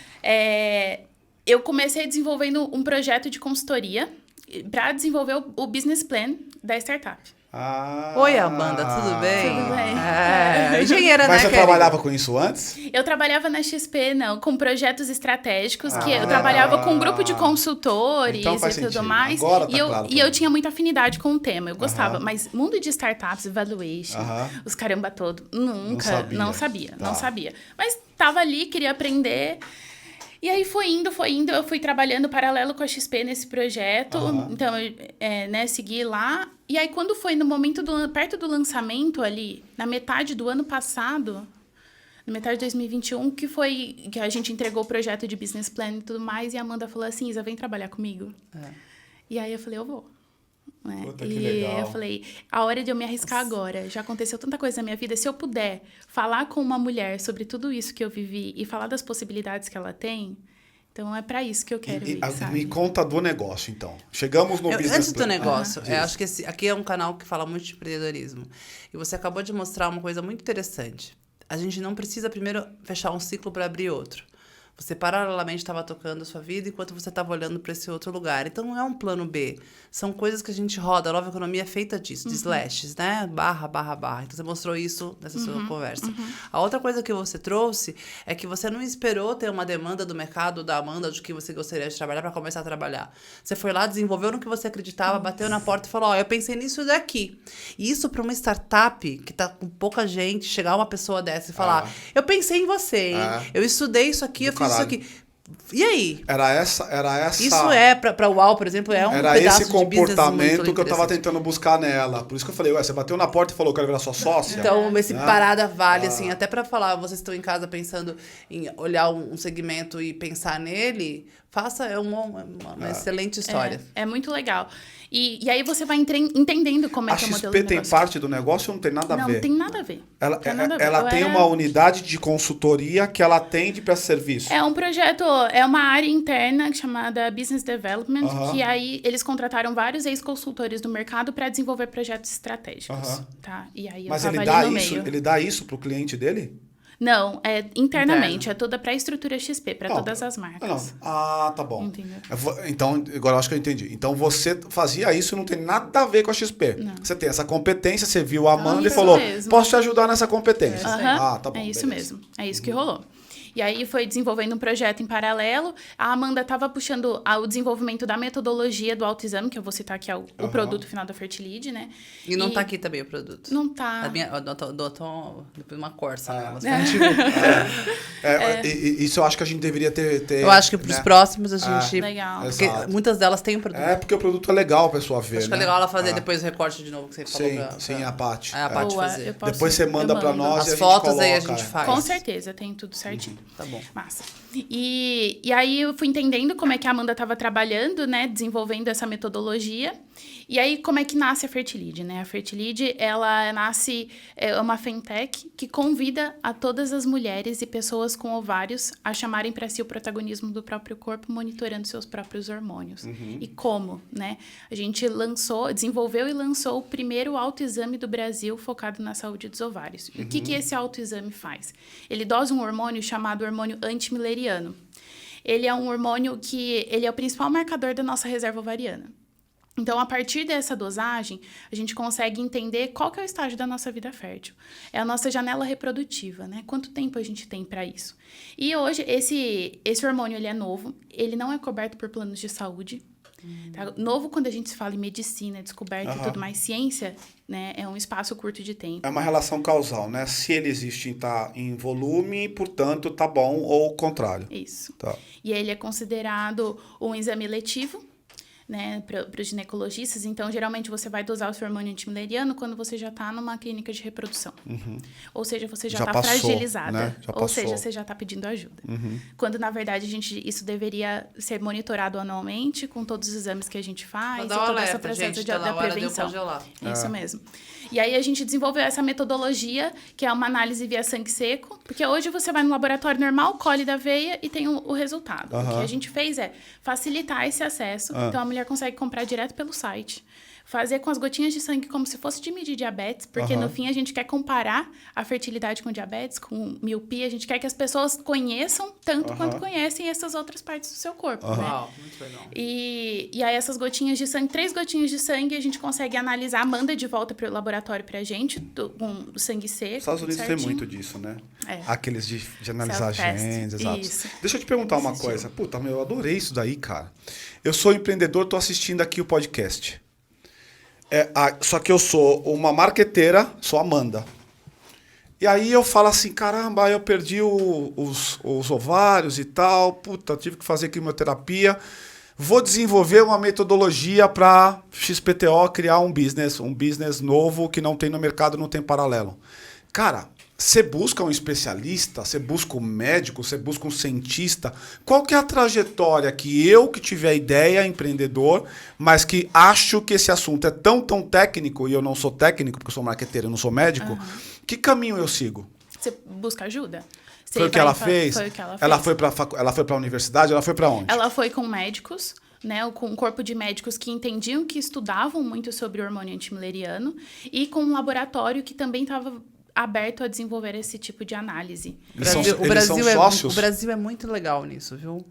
Eu comecei desenvolvendo um projeto de consultoria para desenvolver o business plan da startup. Ah, Oi, Amanda, tudo bem? Tudo bem. Engenheira, Mas né, você Kelly? trabalhava com isso antes? Eu trabalhava na XP, não, com projetos estratégicos, que eu trabalhava com um grupo de consultores Então faz e tudo sentido. mais. Agora tá e eu, claro pra e eu mim. tinha muita afinidade com o tema, eu gostava. Aham. Mas mundo de startups, valuation, Aham. os caramba todo, nunca, Não sabia. não Tá. sabia. Mas tava ali, queria aprender. E aí foi indo, eu fui trabalhando paralelo com a XP nesse projeto, então eu segui lá. E aí quando foi no momento perto do lançamento ali, na metade do ano passado, na metade de 2021, que a gente entregou o projeto de business plan e tudo mais, e a Amanda falou assim, Isa, vem trabalhar comigo. E aí eu falei, eu vou. Né? Puta, que E legal. eu falei, a hora de eu me arriscar agora. Já aconteceu tanta coisa na minha vida. Se eu puder falar com uma mulher sobre tudo isso que eu vivi e falar das possibilidades que ela tem, então é pra isso que eu quero ir, sabe? Me conta do negócio, então. Chegamos no business Antes do plan. negócio, Diz. acho que aqui é um canal que fala muito de empreendedorismo. E você acabou de mostrar uma coisa muito interessante. A gente não precisa primeiro fechar um ciclo para abrir outro. Você paralelamente estava tocando a sua vida enquanto você estava olhando para esse outro lugar. Então, não é um plano B. São coisas que a gente roda. A nova economia é feita disso, de slashes, né? Barra, barra, barra. Então, você mostrou isso nessa sua conversa. A outra coisa que você trouxe é que você não esperou ter uma demanda do mercado, da Amanda, de que você gostaria de trabalhar para começar a trabalhar. Você foi lá, desenvolveu no que você acreditava, bateu na porta e falou, ó, eu pensei nisso daqui. E isso para uma startup que está com pouca gente, chegar uma pessoa dessa e falar, eu pensei em você, hein? Eu estudei isso aqui, eu fiz isso aqui. E aí? Era essa. Isso para o UAU, por exemplo, é um Era pedaço esse de business muito comportamento que eu tava interessante. tentando buscar nela. Por isso que eu falei, ué, você bateu na porta e falou, quero virar sua sócia? Então, esse parada vale, assim, até para falar, vocês estão em casa pensando em olhar um segmento e pensar nele, faça uma excelente história. É muito legal. E aí você vai entendendo como é A que é o modelo XP de tem negócio. parte do negócio ou não tem nada a ver? Não, tem nada a ver. Ela, Tem nada a ver. ela Eu tem era- uma unidade de consultoria que ela atende para serviço. É um projeto, é uma área interna chamada Business Development, que aí eles contrataram vários ex-consultores do mercado para desenvolver projetos estratégicos, tá? E aí Mas eu ele tava ali dá no isso, meio. ele dá isso pro cliente dele? Não, é internamente, é toda para a estrutura XP, para todas as marcas. Não. Ah, tá bom. Entendeu? Então, agora eu acho que eu entendi. Então você fazia isso e não tem nada a ver com a XP. Não. Você tem essa competência, você viu a Amanda e isso falou, mesmo. posso te ajudar nessa competência. Aham, Ah, tá bom. é isso beleza. mesmo. É isso que rolou. E aí foi desenvolvendo um projeto em paralelo. A Amanda estava puxando o desenvolvimento da metodologia do autoexame, que eu vou citar aqui é o produto final da Fertilide, né? E não tá aqui também o produto. Não tá. A minha, eu dou depois uma corça nela. Isso eu acho que a gente deveria ter Eu acho que pros né? próximos a gente... Legal. Porque Exato. muitas delas têm o produto. É, porque o produto é legal a pessoa ver, Acho que né? é legal ela fazer depois o recorte de novo que você falou. Sim, a Paty. A Paty Boa, fazer. eu posso- Depois você manda eu pra mando. nós e a As gente fotos aí a coloca, gente é. faz. Com certeza, tem tudo certinho. Tá bom. Massa. E aí eu fui entendendo como é que a Amanda estava trabalhando, né? Desenvolvendo essa metodologia. E aí, como é que nasce a Fertilide, né? A Fertilide, ela nasce... É uma fintech que convida a todas as mulheres e pessoas com ovários a chamarem para si o protagonismo do próprio corpo, monitorando seus próprios hormônios. E como, né? A gente desenvolveu e lançou o primeiro autoexame do Brasil focado na saúde dos ovários. E o que esse autoexame faz? Ele dosa um hormônio chamado hormônio antimileriano. Ele é um hormônio que ele é o principal marcador da nossa reserva ovariana. Então, a partir dessa dosagem, a gente consegue entender qual que é o estágio da nossa vida fértil. É a nossa janela reprodutiva, né? Quanto tempo a gente tem para isso? E hoje, esse hormônio, ele é novo, ele não é coberto por planos de saúde. Tá? Novo, quando a gente fala em medicina, descoberta e tudo mais, ciência, né? É um espaço curto de tempo. É uma relação causal, né? Se ele existe, tá em volume, portanto, tá bom, ou o contrário. Isso. Tá. E ele é considerado um exame letivo, né, para os ginecologistas. Então, geralmente, você vai dosar o seu hormônio antimileriano quando você já está numa clínica de reprodução. Ou seja, você já está passou, fragilizada. né? Já Ou passou. seja, você já está pedindo ajuda. Quando, na verdade, isso deveria ser monitorado anualmente, com todos os exames que a gente faz, Dá e um todo esse alerta, processo gente, da tá na hora de eu prevenção. congelar. Isso mesmo. E aí, a gente desenvolveu essa metodologia, que é uma análise via sangue seco, porque hoje você vai no laboratório normal, colhe da veia e tem o resultado. O que a gente fez é facilitar esse acesso. Então, a mulher consegue comprar direto pelo site. Fazer com as gotinhas de sangue como se fosse de medir diabetes, porque no fim a gente quer comparar a fertilidade com diabetes, com miopia. A gente quer que as pessoas conheçam tanto quanto conhecem essas outras partes do seu corpo, né? Uau, muito legal. E aí essas gotinhas de sangue, 3 gotinhas de sangue, a gente consegue analisar, manda de volta para o laboratório pra gente, com o sangue seco. Os Estados Unidos tem certinho. muito disso, né? É. Aqueles de analisar Self-test. genes, exato. Isso. Deixa eu te perguntar uma coisa. Puta, meu, eu adorei isso daí, cara. Eu sou empreendedor, tô assistindo aqui o podcast. Só que eu sou uma marqueteira, sou Amanda. E aí eu falo assim, caramba, eu perdi os ovários e tal, puta, tive que fazer quimioterapia. Vou desenvolver uma metodologia para XPTO criar um business novo que não tem no mercado, não tem paralelo. Cara, Você busca um especialista, você busca um médico, você busca um cientista. Qual que é a trajetória que tiver a ideia, empreendedor, mas que acho que esse assunto é tão técnico, e eu não sou técnico, porque eu sou marqueteiro, eu não sou médico, que caminho eu sigo? Você busca ajuda. Foi o que ela fez? Foi o que ela fez. Ela foi para a universidade? Ela foi para onde? Ela foi com médicos, né, com um corpo de médicos que entendiam, que estudavam muito sobre o hormônio antimileriano e com um laboratório que também estava aberto a desenvolver esse tipo de análise. Eles são sócios? O Brasil é muito legal nisso, viu?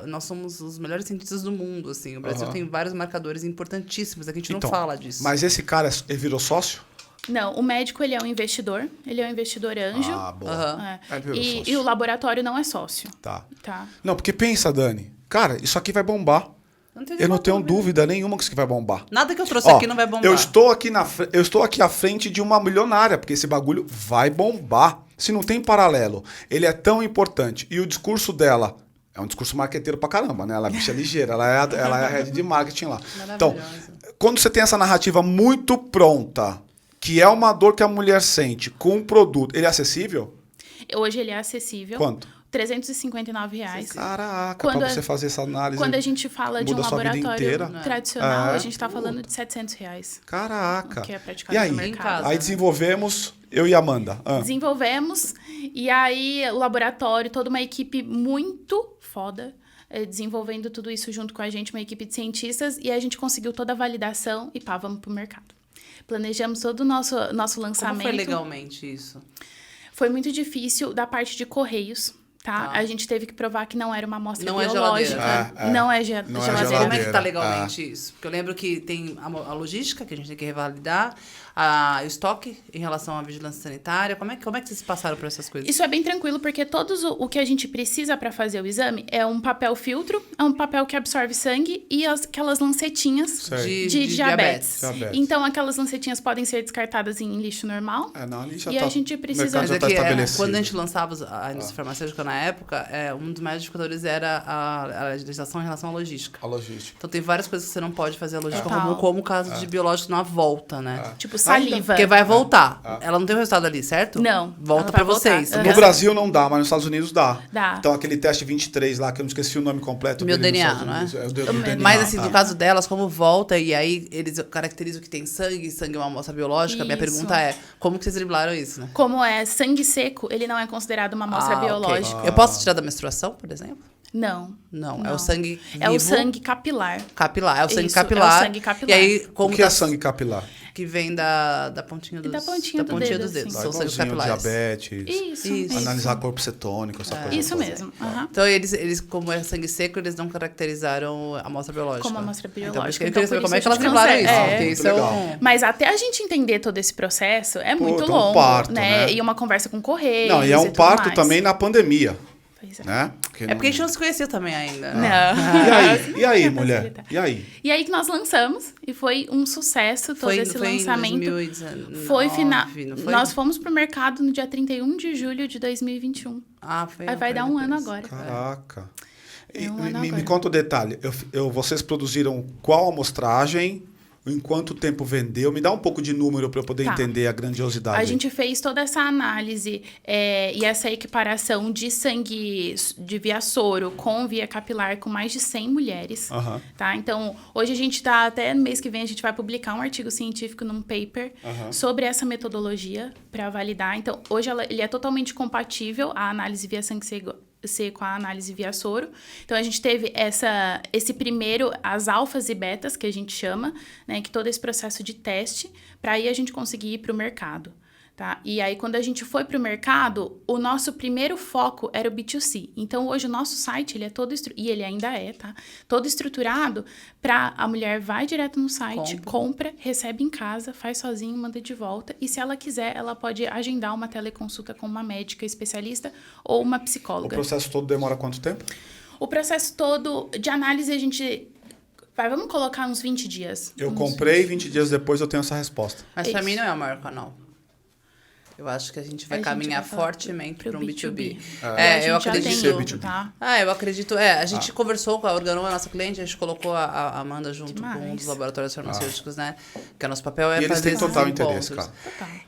Nós somos os melhores cientistas do mundo, assim. O Brasil tem vários marcadores importantíssimos, a gente não fala disso. Mas esse cara ele virou sócio? Não, o médico ele é um investidor anjo. Ah, boa. E o laboratório não é sócio. Tá. Tá. Não, porque pensa, Dani, cara, isso aqui vai bombar. Eu não tenho dúvida nenhuma que isso aqui vai bombar. Nada que eu trouxe aqui não vai bombar. Eu estou aqui à frente de uma milionária, porque esse bagulho vai bombar. Se não tem paralelo, ele é tão importante. E o discurso dela é um discurso marqueteiro pra caramba, né? Ela é bicha ligeira, ela é a head de marketing lá. Então, quando você tem essa narrativa muito pronta, que é uma dor que a mulher sente com um produto, ele é acessível? Hoje ele é acessível. Quanto? R$359. Caraca, para você fazer essa análise. Quando a gente fala de um laboratório tradicional, a gente está falando de R$700. Caraca. Que é praticamente no mercado. Aí desenvolvemos, eu e a Amanda. Desenvolvemos, e aí o laboratório, toda uma equipe muito foda, desenvolvendo tudo isso junto com a gente, uma equipe de cientistas, e a gente conseguiu toda a validação e vamos pro mercado. Planejamos todo o nosso lançamento. Como foi legalmente isso? Foi muito difícil da parte de correios. Tá? A gente teve que provar que não era uma amostra biológica. Não é geladeira. Como é que tá legalmente isso? Porque eu lembro que tem a logística, que a gente tem que revalidar, o estoque em relação à vigilância sanitária. Como é que vocês passaram por essas coisas? Isso é bem tranquilo, porque o que a gente precisa para fazer o exame é um papel filtro, é um papel que absorve sangue e aquelas lancetinhas de diabetes. Então, aquelas lancetinhas podem ser descartadas em lixo normal. A gente precisa... Mas quando a gente lançava a indústria farmacêutica na época, um dos maiores dificultores era a legislação em relação à logística. Então, tem várias coisas que você não pode fazer a logística, como o caso de biológicos na volta, né? Tipo saliva. Porque vai voltar. Ela não tem o resultado ali, certo? Não. Volta pra vocês. No Brasil não dá, mas nos Estados Unidos dá. Dá. Então, aquele teste 23 lá, que eu não esqueci o nome completo. Meu DNA, não é? Mas, assim, no caso delas, como volta, e aí eles caracterizam que tem sangue é uma amostra biológica, minha pergunta é, como que vocês driblaram isso, né? Como é sangue seco, ele não é considerado uma amostra biológica. Eu posso tirar da menstruação, por exemplo? Não. É o sangue vivo. É o sangue capilar. É o sangue capilar. É o sangue capilar. E aí, o que é sangue capilar? Que vem da pontinha dos dedos. São os sangues capilares. Diabetes. Isso. Analisar corpo cetônico, essa coisa. Isso mesmo. Então, eles, como é sangue seco, eles não caracterizaram a amostra biológica. Como amostra biológica. Então, eu queria saber como é que elas driblaram isso. Mas até a gente entender todo esse processo é muito longo. Um parto, né? E uma conversa com correios. Não, e é um parto também na pandemia. Né? Porque a gente não se conhecia também ainda. Não. E aí, mulher? E aí? E aí que nós lançamos, e foi um sucesso todo esse lançamento. Em 2019, foi final. Nós fomos pro mercado no dia 31 de julho de 2021. Vai dar um ano agora. Caraca. Me conta o detalhe. Vocês produziram qual amostragem? Em quanto tempo vendeu? Me dá um pouco de número para eu poder entender a grandiosidade. A gente fez toda essa análise e essa equiparação de sangue de via soro com via capilar com mais de 100 mulheres. Tá? Então, hoje a gente está, até no mês que vem, a gente vai publicar um artigo científico num paper sobre essa metodologia para validar. Então, hoje ele é totalmente compatível à análise via sangue com a análise via soro. Então, a gente teve esse primeiro, as alfas e betas, que a gente chama, né, que todo esse processo de teste, para aí a gente conseguir ir para o mercado. Tá? E aí, quando a gente foi para o mercado, o nosso primeiro foco era o B2C. Então, hoje, o nosso site, ele é todo... E ele ainda é, tá? Todo estruturado para a mulher vai direto no site, compra, recebe em casa, faz sozinho, manda de volta. E se ela quiser, ela pode agendar uma teleconsulta com uma médica especialista ou uma psicóloga. O processo todo demora quanto tempo? O processo todo de análise, a gente... vamos colocar uns 20 dias. Eu comprei, 20 dias depois eu tenho essa resposta. Mas para mim não é o maior canal. Eu acho que a gente vai A gente caminhar vai falar fortemente para um B2B. Eu acredito. Tá? Eu acredito. A gente conversou com a Organon, a nossa cliente, a gente colocou a Amanda junto com um dos laboratórios farmacêuticos, né? Que o nosso papel é e fazer eles têm total interesse, cara.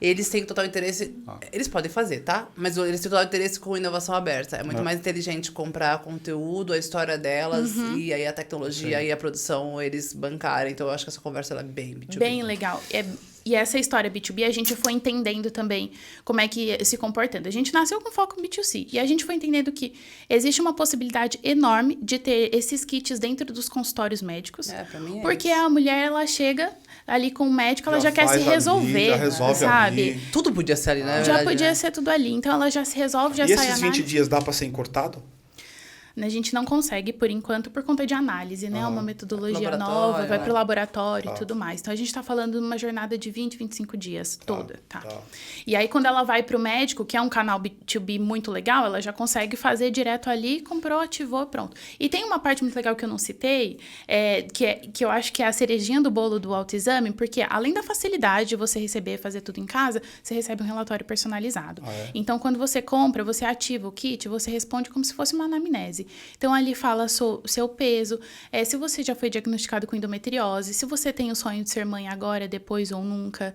Eles têm total interesse. Eles podem fazer, tá? Mas eles têm total interesse com inovação aberta. É muito mais inteligente comprar conteúdo, a história delas, e aí a tecnologia e a produção, eles bancarem. Então, eu acho que essa conversa ela é bem B2B. Bem legal. E essa história B2B, a gente foi entendendo também como é que se comportando. A gente nasceu com foco em B2C. E a gente foi entendendo que existe uma possibilidade enorme de ter esses kits dentro dos consultórios médicos. Pra mim porque isso. A mulher, ela chega ali com o médico, ela já quer se resolver, já resolve sabe? ali. Tudo podia ser ali, né? Já podia ser tudo ali. Então, ela já se resolve, já e sai esses 20 dias dá para ser encurtado? A gente não consegue, por enquanto, por conta de análise, né? Uma metodologia nova, vai para o laboratório e tudo mais. Então, a gente está falando de uma jornada de 20, 25 dias toda, tá? E aí, quando ela vai para o médico, que é um canal B2B muito legal, ela já consegue fazer direto ali, comprou, ativou, pronto. E tem uma parte muito legal que eu não citei, que eu acho que é a cerejinha do bolo do autoexame, porque além da facilidade de você receber, fazer tudo em casa, você recebe um relatório personalizado. Então, quando você compra, você ativa o kit, você responde como se fosse uma anamnese. Então, ali fala seu peso, se você já foi diagnosticado com endometriose, se você tem o sonho de ser mãe agora, depois ou nunca.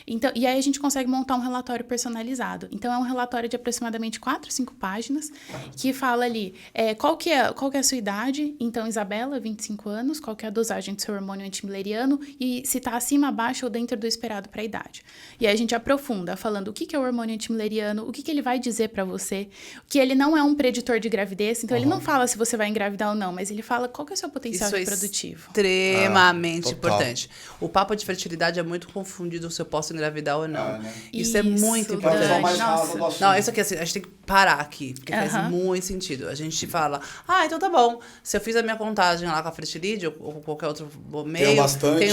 Então, e aí a gente consegue montar um relatório personalizado. Então, é um relatório de aproximadamente 4, 5 páginas, que fala ali qual que é a sua idade. Então, Isabela, 25 anos, qual que é a dosagem do seu hormônio antimileriano e se está acima, abaixo ou dentro do esperado para a idade. E aí a gente aprofunda, falando o que é o hormônio antimileriano, o que ele vai dizer para você, que ele não é um preditor de gravidez, então ele não fala se você vai engravidar ou não, mas ele fala qual que é o seu potencial reprodutivo. Extremamente importante. O papo de fertilidade é muito confundido se eu posso engravidar ou não. Isso é muito importante. Não, isso aqui, assim, a gente tem que parar aqui, porque faz muito sentido. A gente fala, então tá bom, se eu fiz a minha contagem lá com a Fertilide ou com qualquer outro meio, tenho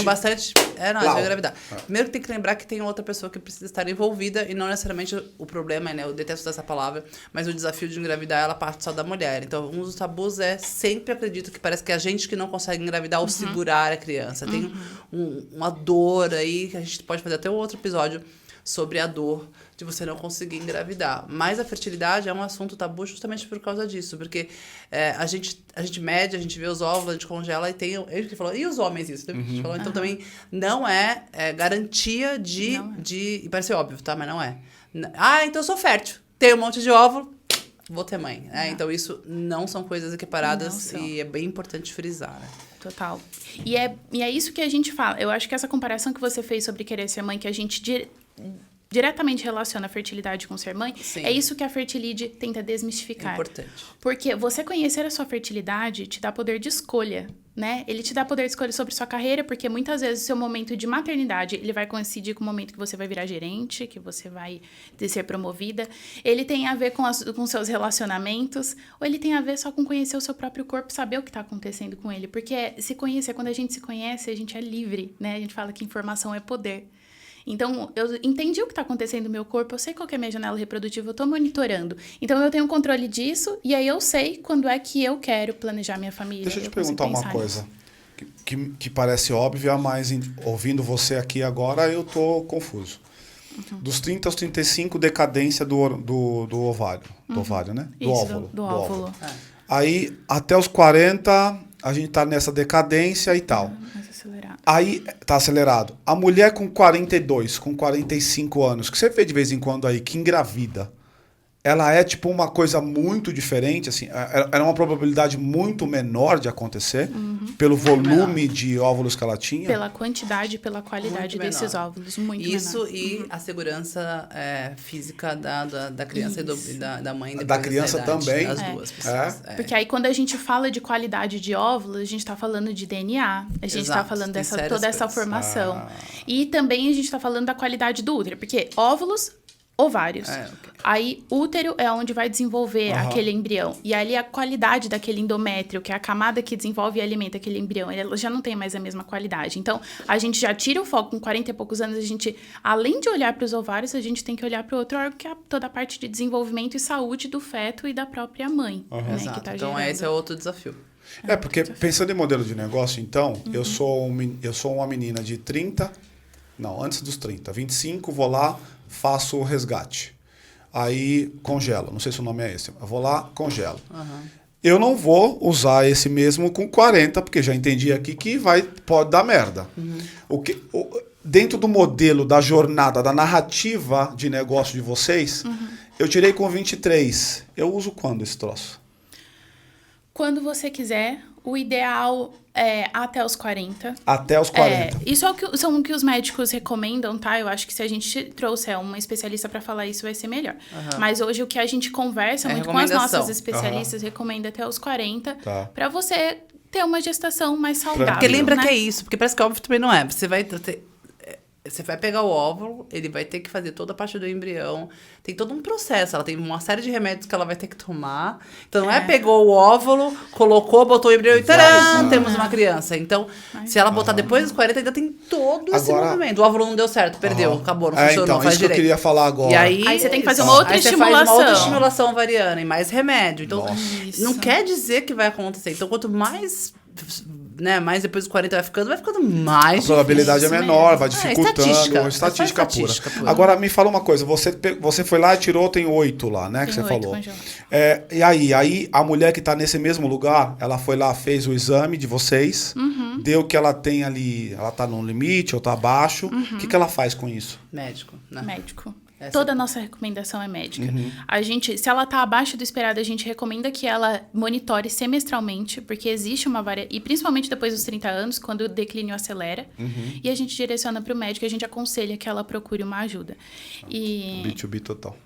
bastante, a gente vai engravidar. Primeiro que tem que lembrar que tem outra pessoa que precisa estar envolvida e não necessariamente o problema, né, eu detesto essa palavra, mas o desafio de engravidar, ela parte só da mulher. Então, um dos tabus sempre acredito que parece que é a gente que não consegue engravidar ou segurar a criança. Tem uma dor aí, que a gente pode fazer até um outro episódio sobre a dor de você não conseguir engravidar. Mas a fertilidade é um assunto tabu justamente por causa disso, porque a gente mede, a gente vê os óvulos, a gente congela e tem... Ele que falou, e os homens isso? A gente falou, então também não é garantia de... E parece óbvio, tá? Mas não é. Então eu sou fértil. Tenho um monte de óvulo, vou ter mãe. Então isso não são coisas equiparadas e é bem importante frisar, né? Total. E é isso que a gente fala. Eu acho que essa comparação que você fez sobre querer ser mãe, que a gente diretamente relaciona a fertilidade com ser mãe, é isso que a Fertilide tenta desmistificar. Importante. Porque você conhecer a sua fertilidade te dá poder de escolha, né? Ele te dá poder de escolha sobre sua carreira, porque muitas vezes o seu momento de maternidade, ele vai coincidir com o momento que você vai virar gerente, que você vai ser promovida. Ele tem a ver com seus relacionamentos, ou ele tem a ver só com conhecer o seu próprio corpo, saber o que está acontecendo com ele. Porque se conhecer, quando a gente se conhece, a gente é livre, né? A gente fala que informação é poder. Então, eu entendi o que está acontecendo no meu corpo, eu sei qual que é a minha janela reprodutiva, eu estou monitorando. Então, eu tenho controle disso e aí eu sei quando é que eu quero planejar minha família. Deixa eu te perguntar uma coisa que parece óbvia, mas ouvindo você aqui agora, eu estou confuso. Dos 30 aos 35, decadência do ovário. Do ovário, né? Do óvulo. Do óvulo. Aí, até os 40, a gente está nessa decadência e tal. Mais acelerado. Aí, tá acelerado. A mulher com 42, com 45 anos, que você vê de vez em quando aí, que engravida, ela é tipo uma coisa muito diferente, assim, era uma probabilidade muito menor de acontecer, pelo volume de óvulos que ela tinha. Pela quantidade, pela qualidade desses óvulos, muito isso menor. E a segurança física da criança e da mãe. Da criança também. As duas pessoas. Porque aí quando a gente fala de qualidade de óvulos, a gente está falando de DNA, a gente está falando toda essa formação. E também a gente está falando da qualidade do útero, porque óvulos... Ovários. Aí, útero é onde vai desenvolver aquele embrião. E ali a qualidade daquele endométrio, que é a camada que desenvolve e alimenta aquele embrião, ela já não tem mais a mesma qualidade. Então, a gente já tira o foco com 40 e poucos anos, a gente, além de olhar para os ovários, a gente tem que olhar para o outro órgão, que é toda a parte de desenvolvimento e saúde do feto e da própria mãe. Né, Exato. Que tá então, gerando. esse é outro desafio. Porque, pensando em modelo de negócio, então, eu sou uma menina de 30... Não, antes dos 30. 25, vou lá, faço o resgate. Aí congelo, não sei se o nome é esse. Eu vou lá, congelo. Eu não vou usar esse mesmo com 40, porque já entendi aqui que pode dar merda. Dentro do modelo da jornada, da narrativa de negócio de vocês, eu tirei com 23. Eu uso quando esse troço? Quando você quiser. O ideal é até os 40. Até os 40. Isso são o que os médicos recomendam, tá? Eu acho que se a gente trouxer uma especialista para falar isso, vai ser melhor. Mas hoje o que a gente conversa muito com as nossas especialistas, recomenda até os 40, para você ter uma gestação mais saudável. Porque lembra, né? que é isso, porque parece que óbvio também não é. Você vai pegar o óvulo, ele vai ter que fazer toda a parte do embrião. Tem todo um processo. Ela tem uma série de remédios que ela vai ter que tomar. Então, não é pegou o óvulo, colocou, botou o embrião e tcharam, temos uma criança. Então, se ela botar depois dos 40, ainda tem todo esse movimento. O óvulo não deu certo, perdeu, acabou, não funcionou, então, faz isso direito. Que eu queria falar agora. E aí você tem que fazer uma outra estimulação. Faz uma outra estimulação ovariana e mais remédio. Então, não quer dizer que vai acontecer. Então, quanto mais... mais depois dos 40 vai ficando mais a probabilidade difícil. É menor, vai dificultando. Estatística pura. Agora, me fala uma coisa. Você foi lá e tirou, tem 8 lá, né? Tem que você 8 falou. congelados. E aí, a mulher que está nesse mesmo lugar, ela foi lá, fez o exame de vocês, deu que ela tem ali, ela está no limite ou está abaixo. O que ela faz com isso? Médico, né? Médico. Toda a nossa recomendação é médica. A gente, se ela está abaixo do esperado, a gente recomenda que ela monitore semestralmente, porque existe uma e principalmente depois dos 30 anos, quando o declínio acelera, e a gente direciona para o médico e a gente aconselha que ela procure uma ajuda. B2B total.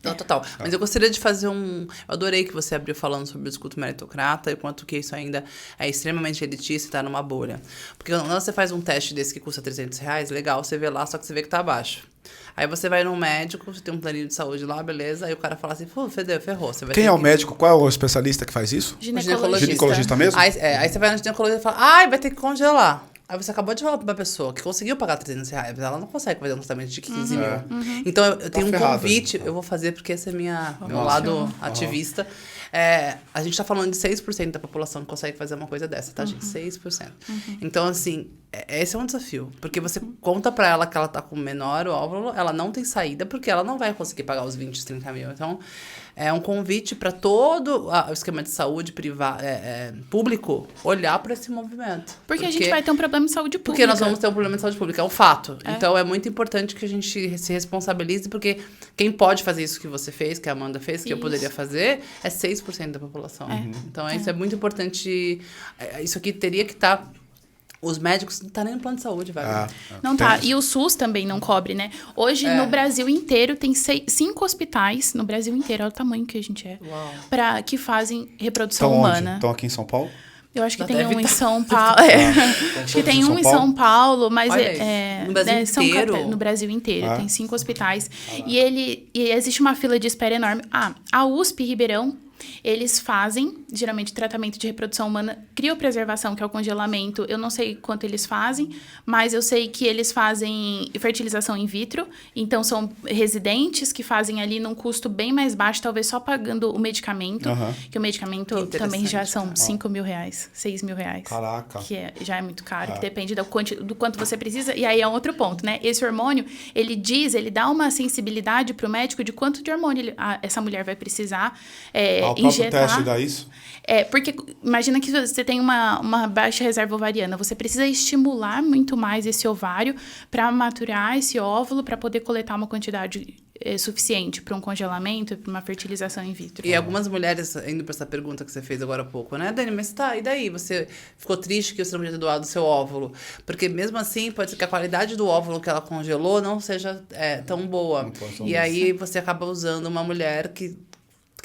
Não, total. Mas eu gostaria de fazer Eu adorei que você abriu falando sobre o escudo meritocrata e quanto que isso ainda é extremamente elitista e está numa bolha. Porque quando você faz um teste desse que custa R$300, legal, você vê lá, só que você vê que tá abaixo. Aí você vai num médico, você tem um planinho de saúde lá, beleza, aí o cara fala assim, pô, ferrou. Você vai Quem é o médico? Qual é o especialista que faz isso? Ginecologista mesmo? Aí você vai no ginecologista e fala, vai ter que congelar. Aí você acabou de falar pra uma pessoa que conseguiu pagar R$300, ela não consegue fazer um tratamento de 15 mil. Então, eu tenho um convite, eu vou fazer porque esse é meu lado ativista. A gente tá falando de 6% da população que consegue fazer uma coisa dessa, tá, gente? 6%. Então, assim, esse é um desafio. Porque você conta pra ela que ela tá com menor óvulo, ela não tem saída, porque ela não vai conseguir pagar os 20, 30 mil. Então, é um convite para todo o esquema de saúde público olhar para esse movimento. Porque a gente vai ter um problema de saúde pública. Porque nós vamos ter um problema de saúde pública, é um fato. Então, é muito importante que a gente se responsabilize, porque quem pode fazer isso que você fez, que a Amanda fez, que eu poderia fazer, é 6% da população. Então, isso é muito importante. Isso aqui teria que estar... Os médicos não estão nem no plano de saúde, velho. Não tá. E o SUS também não cobre, né? Hoje, no Brasil inteiro, tem 5 hospitais, no Brasil inteiro, olha o tamanho que a gente é, que fazem reprodução humana. Estão aqui em São Paulo? Eu acho que tem um em São Paulo. Acho que tem um em São Paulo, mas no Brasil inteiro? No Brasil inteiro, tem 5 hospitais. E existe uma fila de espera enorme. A USP Ribeirão, eles fazem, geralmente, tratamento de reprodução humana, criopreservação, que é o congelamento. Eu não sei quanto eles fazem, mas eu sei que eles fazem fertilização in vitro. Então, são residentes que fazem ali num custo bem mais baixo, talvez só pagando o medicamento. Que o medicamento também já são R$5 mil, R$6 mil. Caraca. Que já é muito caro, que depende do quanto você precisa. E aí é um outro ponto, né? Esse hormônio, ele dá uma sensibilidade pro médico de quanto de hormônio essa mulher vai precisar o próprio injetar. teste dá isso? Porque imagina que você tem uma baixa reserva ovariana. Você precisa estimular muito mais esse ovário para maturar esse óvulo, para poder coletar uma quantidade suficiente para um congelamento, para uma fertilização in vitro. E algumas mulheres, indo para essa pergunta que você fez agora há pouco, né, Dani? Mas tá, e daí? Você ficou triste que você não podia ter doado o seu óvulo? Porque mesmo assim, pode ser que a qualidade do óvulo que ela congelou não seja tão boa. E aí você acaba usando uma mulher que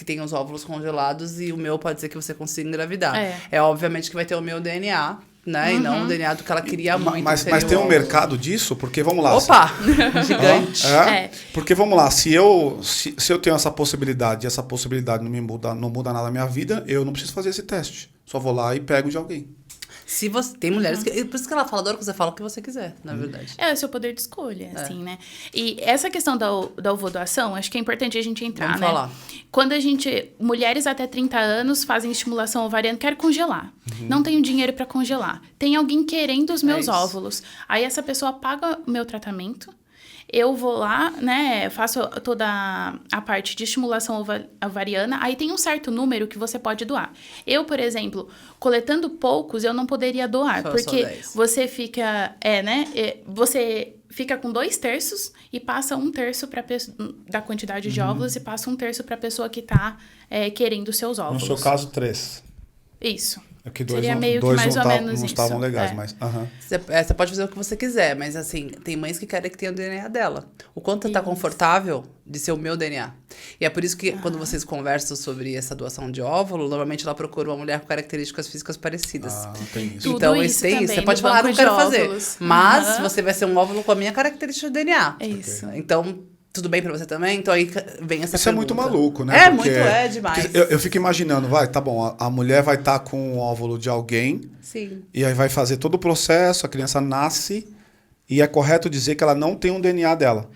tem os óvulos congelados e o meu pode ser que você consiga engravidar. Obviamente que vai ter o meu DNA, né? E não o DNA do que ela queria muito. Mas tem um mercado disso? Porque, vamos lá... Opa! Gigante. Porque, vamos lá, se eu tenho essa possibilidade e essa possibilidade não muda nada na minha vida, eu não preciso fazer esse teste. Só vou lá e pego de alguém. Se você tem mulheres que... Por isso que ela fala, adoro que você fala o que você quiser, na verdade. É o seu poder de escolha, assim, né? E essa questão da ovodoação, acho que é importante a gente entrar, Vamos né? falar. Quando mulheres até 30 anos fazem estimulação ovariana, quero congelar. Não tenho dinheiro para congelar. Tem alguém querendo os meus óvulos. Aí essa pessoa paga o meu tratamento. eu vou lá, né, faço toda a parte de estimulação ovariana, aí tem um certo número que você pode doar. Eu, por exemplo, coletando poucos, eu não poderia doar, Só porque 10. você fica, você fica com 2/3 e passa 1/3 da quantidade de óvulos e passa 1/3 para a pessoa que está querendo seus No óvulos. seu caso, 3. Isso. É que dois Seria não, meio que dois mais não, ou tá- menos não isso. estavam legais, É. mas... Você pode fazer o que você quiser, mas assim, tem mães que querem que tenha o DNA dela. O quanto você tá confortável de ser o meu DNA. E é por isso que quando vocês conversam sobre essa doação de óvulo, normalmente ela procura uma mulher com características físicas parecidas. tem isso. Tudo Então, isso tem isso. também Você pode no falar, banco não quero de fazer. óvulos. Mas Aham. você vai ser um óvulo com a minha característica de DNA. É isso. Então, tudo bem pra você também? Então aí vem essa Isso é pergunta. muito maluco, né? É, Porque- muito, demais. porque eu fico imaginando, tá bom, a mulher vai estar com o óvulo de alguém, Sim. e aí vai fazer todo o processo, a criança nasce, e é correto dizer que ela não tem um DNA dela.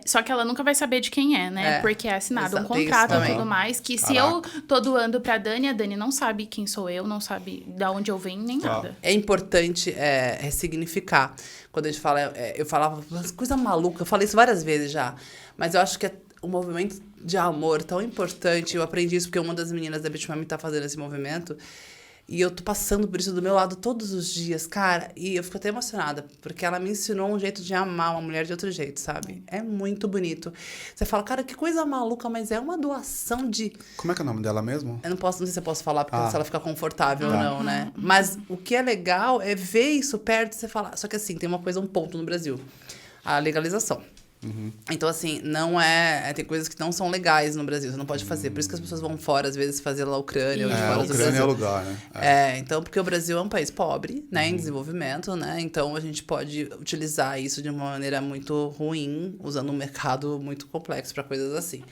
Só que ela nunca vai saber de quem é, né? É. Porque é assinado um Exato, tem isso contrato e também. tudo mais. Que se eu tô doando pra Dani, a Dani não sabe quem sou eu, não sabe de onde eu venho, nem nada. É importante ressignificar. Quando a gente fala, eu falava coisa maluca, eu falei isso várias vezes já, mas eu acho que é um movimento de amor tão importante. Eu aprendi isso porque uma das meninas da Beach Mami tá fazendo esse movimento. E eu tô passando por isso do meu lado todos os dias, cara. E eu fico até emocionada, porque ela me ensinou um jeito de amar uma mulher de outro jeito, sabe? É muito bonito. Você fala, cara, que coisa maluca, mas é uma doação de... Como é que é o nome dela mesmo? Eu não sei se eu posso falar, porque se ela ficar confortável ou Tá. não, né? Mas o que é legal é ver isso perto e você falar. Só que assim, tem uma coisa, um ponto no Brasil. A legalização. Então, assim, não tem coisas que não são legais no Brasil, você não pode fazer. Por isso que as pessoas vão fora, às vezes, fazer lá a Ucrânia ou de fora A do Ucrânia é Brasil. o lugar, né? Então, porque o Brasil é um país pobre, né, em desenvolvimento, né? Então, a gente pode utilizar isso de uma maneira muito ruim, usando um mercado muito complexo para coisas assim.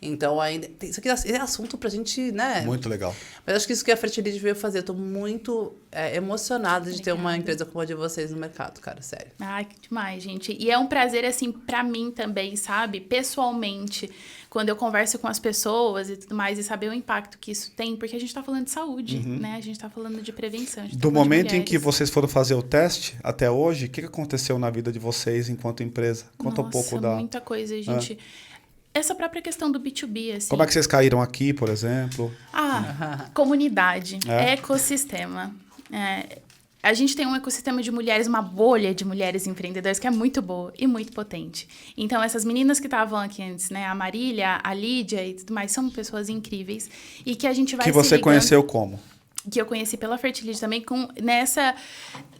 Então, ainda isso aqui é assunto pra gente, né? Muito legal. Mas acho que isso que a Fertility veio fazer. Eu tô muito emocionada de ter uma empresa como a de vocês no mercado, cara, sério. Ai, que demais, gente. E é um prazer, assim, pra mim também, sabe? Pessoalmente, quando eu converso com as pessoas e tudo mais, e saber o impacto que isso tem, porque a gente tá falando de saúde, né? A gente tá falando de prevenção. A gente tá Do falando de momento em que mulheres. vocês foram fazer o teste até hoje, o que aconteceu na vida de vocês enquanto empresa? Conta um pouco da... muita coisa, gente. Essa própria questão do B2B, assim. Como é que vocês caíram aqui, por exemplo? Comunidade, ecossistema. A gente tem um ecossistema de mulheres, uma bolha de mulheres empreendedoras que é muito boa e muito potente. Então, essas meninas que estavam aqui antes, né? A Marília, a Lídia e tudo mais, são pessoas incríveis. E que a gente vai Que se você ligando- conheceu como? Que eu conheci pela Fertility também,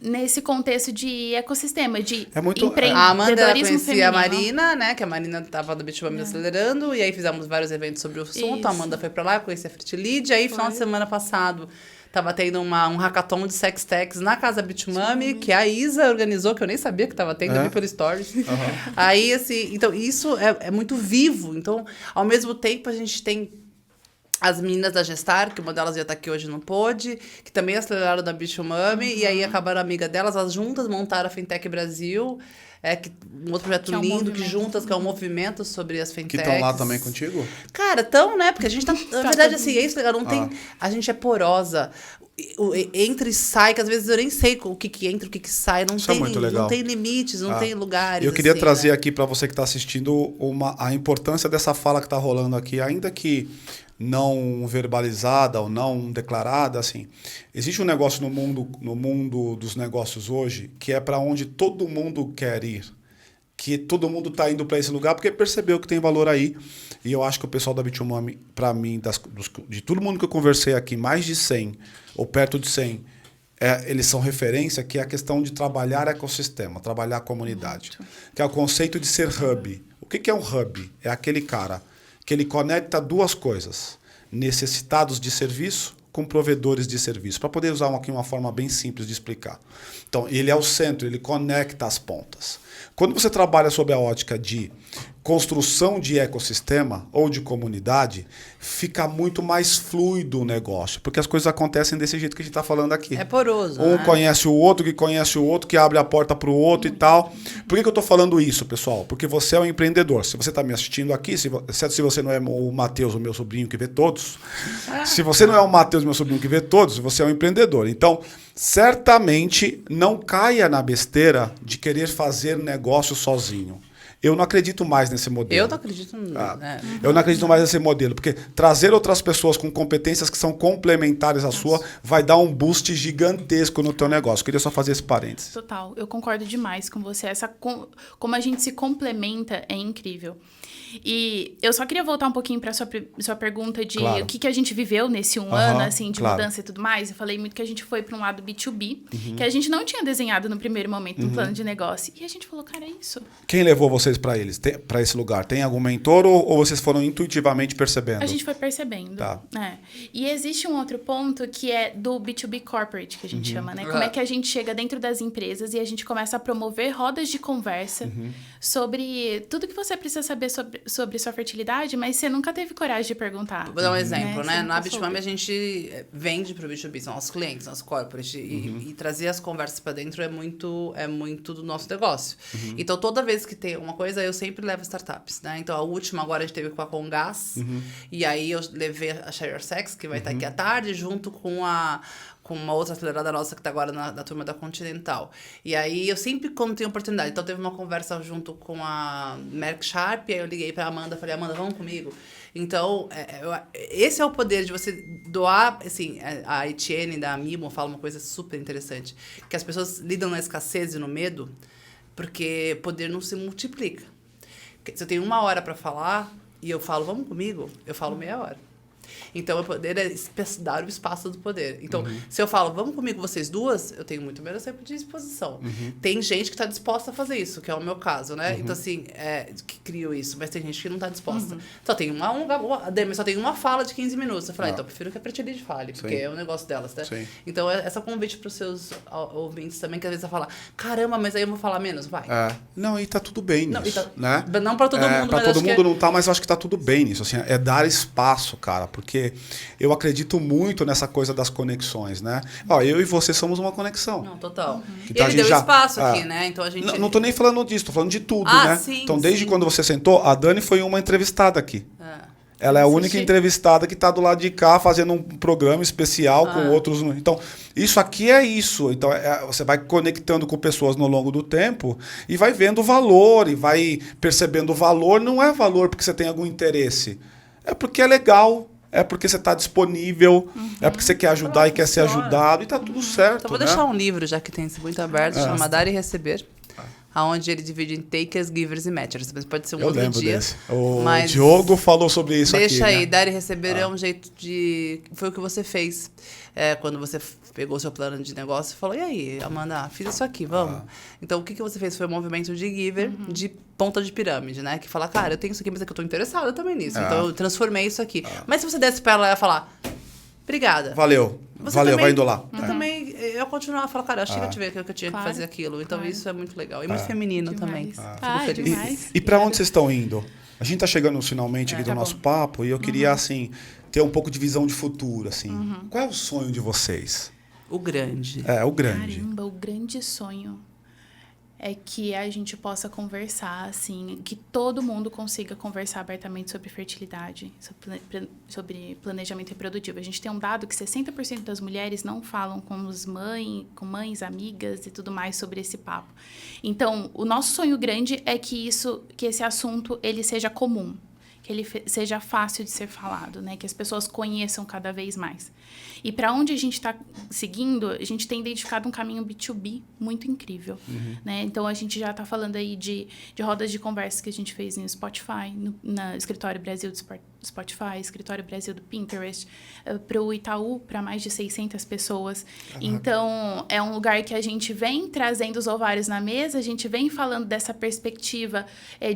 nesse contexto de ecossistema, de É muito- A Amanda, ela empreendedorismo conhecia a feminino. Marina, né? Que a Marina tava do Beach Mami acelerando. E aí fizemos vários eventos sobre o assunto. Isso. A Amanda foi pra lá, conheci a Fertility. Aí, final de semana passado, tava tendo um hackathon de sex techs na Casa Beach Mami, que a Isa organizou, que eu nem sabia que tava tendo, eu vi pelo Stories. Aí, assim, então, isso é muito vivo. Então, ao mesmo tempo, a gente tem as meninas da Gestar, que uma delas ia estar aqui hoje não pôde, que também aceleraram da Beach Mami, e aí acabaram amiga delas, elas juntas montaram a Fintech Brasil, um outro projeto Que é um lindo, que movimento. juntas, que é um movimento sobre as Que fintechs. estão lá também contigo? Cara, né? Porque a gente tá... Na verdade, assim, é isso legal, não tem... A gente é porosa. Entra e sai, que às vezes eu nem sei o que entra, o que sai. Não Isso é tem, muito legal. não tem limites, não tem lugares. Eu queria assim, trazer né? aqui para você que está assistindo a importância dessa fala que está rolando aqui, ainda que não verbalizada ou não declarada, assim. Existe um negócio no mundo dos negócios hoje que é para onde todo mundo quer ir. Que todo mundo está indo para esse lugar porque percebeu que tem valor aí. E eu acho que o pessoal da Bitumami, para mim, de todo mundo que eu conversei aqui, mais de 100 ou perto de 100, eles são referência, que é a questão de trabalhar ecossistema, trabalhar a comunidade. Que é o conceito de ser hub. O que é um hub? É aquele cara que ele conecta duas coisas. Necessitados de serviço com provedores de serviço. Para poder usar aqui uma forma bem simples de explicar. Então, ele é o centro, ele conecta as pontas. Quando você trabalha sob a ótica de construção de ecossistema ou de comunidade, fica muito mais fluido o negócio, porque as coisas acontecem desse jeito que a gente está falando aqui. É poroso, Um né? conhece o outro, que conhece o outro, que abre a porta para o outro e tal. Por que eu estou falando isso, pessoal? Porque você é um empreendedor. Se você está me assistindo aqui, exceto se você não é o Matheus, o meu sobrinho, que vê todos. Se você não é o Matheus, meu sobrinho, que vê todos, você é um empreendedor. Então, certamente, não caia na besteira de querer fazer negócio sozinho. Eu não acredito mais nesse modelo. Eu não acredito. Eu não acredito mais nesse modelo, porque trazer outras pessoas com competências que são complementares à sua vai dar um boost gigantesco no teu negócio. Queria só fazer esse parênteses. Total, eu concordo demais com você. Como a gente se complementa é incrível. E eu só queria voltar um pouquinho para sua pergunta de o que a gente viveu nesse ano, assim, de mudança e tudo mais. Eu falei muito que a gente foi para um lado B2B, que a gente não tinha desenhado no primeiro momento um plano de negócio. E a gente falou, cara, é isso. Quem levou vocês para esse lugar? Tem algum mentor ou vocês foram intuitivamente percebendo? A gente foi percebendo. Tá. E existe um outro ponto que é do B2B Corporate, que a gente chama, né? Como é que a gente chega dentro das empresas e a gente começa a promover rodas de conversa sobre tudo que você precisa saber sobre sua fertilidade, mas você nunca teve coragem de perguntar. Vou dar um exemplo, né? Na Beach Bitmami a gente vende pro B2B, são nossos clientes, nossos corporate, e trazer as conversas para dentro é muito do nosso negócio. Então, toda vez que tem uma coisa, eu sempre levo startups, né? Então, a última agora a gente teve com a Comgás, e aí eu levei a ShareSex, que vai estar aqui à tarde, junto com uma outra acelerada nossa que está agora na turma da Continental. E aí, eu sempre, quando tenho oportunidade, então teve uma conversa junto com a Merck Sharp, e aí eu liguei para Amanda, falei, Amanda, vamos comigo? Então, esse é o poder de você doar, assim, a Etienne da Mimo fala uma coisa super interessante, que as pessoas lidam na escassez e no medo, porque poder não se multiplica. Se eu tenho 1 hora para falar, e eu falo, vamos comigo, eu falo meia hora. Então, o poder é dar o espaço do poder. Então, se eu falo, vamos comigo vocês duas, eu tenho muito menos tempo de disposição. Tem gente que está disposta a fazer isso, que é o meu caso, né? Então, assim, que criou isso, mas tem gente que não está disposta. Só tem só tem uma fala de 15 minutos. Eu falei, então, eu prefiro que a Fertilidade fale, porque é o negócio delas, né? Sim. Então, essa convite para os seus ouvintes também, que às vezes vai falar, caramba, mas aí eu vou falar menos, vai. Não, e tá tudo bem nisso, né? Não para todo mundo, mas todo mundo não tá, mas eu acho que tá tudo bem nisso, assim, é dar espaço, cara, porque eu acredito muito nessa coisa das conexões, né? Ó, eu e você somos uma conexão. Não, total. Então, ele deu espaço aqui, né? Então a gente... Não tô nem falando disso, tô falando de tudo, né? Sim, então, desde quando você sentou, a Dani foi uma entrevistada aqui. Ela é a única entrevistada que está do lado de cá fazendo um programa especial com outros. Então, isso aqui é isso. Então, você vai conectando com pessoas no longo do tempo e vai vendo o valor, e vai percebendo o valor. Não é valor porque você tem algum interesse. É porque é legal. É porque você está disponível, é porque você quer ajudar e quer ser ajudado, e está tudo certo. Então, vou deixar um livro, já que tem esse muito aberto, chama Dar e Receber, onde ele divide em takers, givers e matchers. Mas pode ser um outro dia. Desse. O Diogo falou sobre isso aqui. Deixa aí, dar e receber é um jeito de... Foi o que você fez quando você pegou o seu plano de negócio e falou, e aí, Amanda, fiz isso aqui, vamos. Então, o que você fez? Foi um movimento de giver, de ponta de pirâmide, né? Que fala, cara, eu tenho isso aqui, mas é que eu tô interessada também nisso. Então, eu transformei isso aqui. Mas se você desse pra ela, ela ia falar, obrigada. Valeu, também, vai indo lá. Eu continuava a falar, cara, achei que eu tive que eu tinha que fazer aquilo. Então, isso é muito legal. E muito feminino também. Demais. E para onde vocês estão indo? A gente tá chegando finalmente aqui do nosso papo e eu queria, assim, ter um pouco de visão de futuro, assim. Qual é o sonho de vocês? O grande. O grande. Caramba, o grande sonho é que a gente possa conversar, assim, que todo mundo consiga conversar abertamente sobre fertilidade, sobre planejamento reprodutivo. A gente tem um dado que 60% das mulheres não falam com mães, amigas e tudo mais sobre esse papo. Então, o nosso sonho grande é que esse assunto ele seja comum, que ele seja fácil de ser falado, né? Que as pessoas conheçam cada vez mais. E para onde a gente está seguindo, a gente tem identificado um caminho B2B muito incrível, né? Então, a gente já está falando aí de rodas de conversa que a gente fez no Spotify, no Escritório Brasil do Spotify, Escritório Brasil do Pinterest, para o Itaú, para mais de 600 pessoas. Então, é um lugar que a gente vem trazendo os ovários na mesa, a gente vem falando dessa perspectiva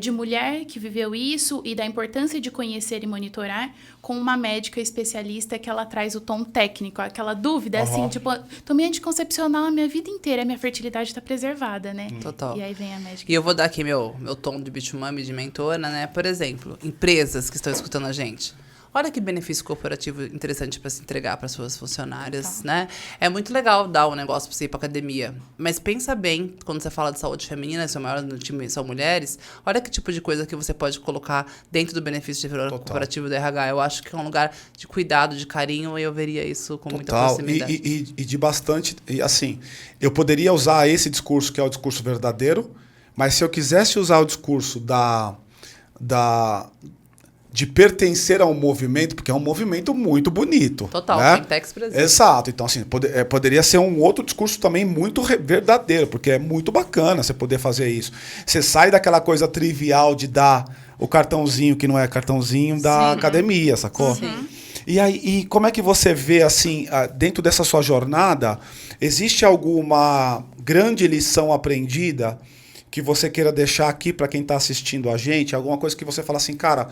de mulher que viveu isso e da importância de conhecer e monitorar, com uma médica especialista que ela traz o tom técnico, aquela dúvida, assim, tipo, tomei anticoncepcional a minha vida inteira, a minha fertilidade está preservada, né? Total. E aí vem a médica. E eu vou dar aqui meu tom de Bitmami, de mentora, né? Por exemplo, empresas que estão escutando a gente. Olha que benefício corporativo interessante para se entregar para suas funcionárias, né? É muito legal dar um negócio para você ir para academia, mas pensa bem, quando você fala de saúde feminina, seu maior no time são mulheres, olha que tipo de coisa que você pode colocar dentro do benefício corporativo do RH. Eu acho que é um lugar de cuidado, de carinho, e eu veria isso com muita proximidade. E de bastante... E assim, eu poderia usar esse discurso, que é o discurso verdadeiro, Mas se eu quisesse usar o discurso de pertencer a um movimento, porque é um movimento muito bonito. Total, né? Fintechs Brasil. Exato. Então, assim, poderia ser um outro discurso também muito verdadeiro, porque é muito bacana você poder fazer isso. Você sai daquela coisa trivial de dar o cartãozinho, que não é cartãozinho, da academia, sacou? Sim. E aí, e como é que você vê, assim, dentro dessa sua jornada, existe alguma grande lição aprendida que você queira deixar aqui para quem está assistindo a gente? Alguma coisa que você fala assim, cara,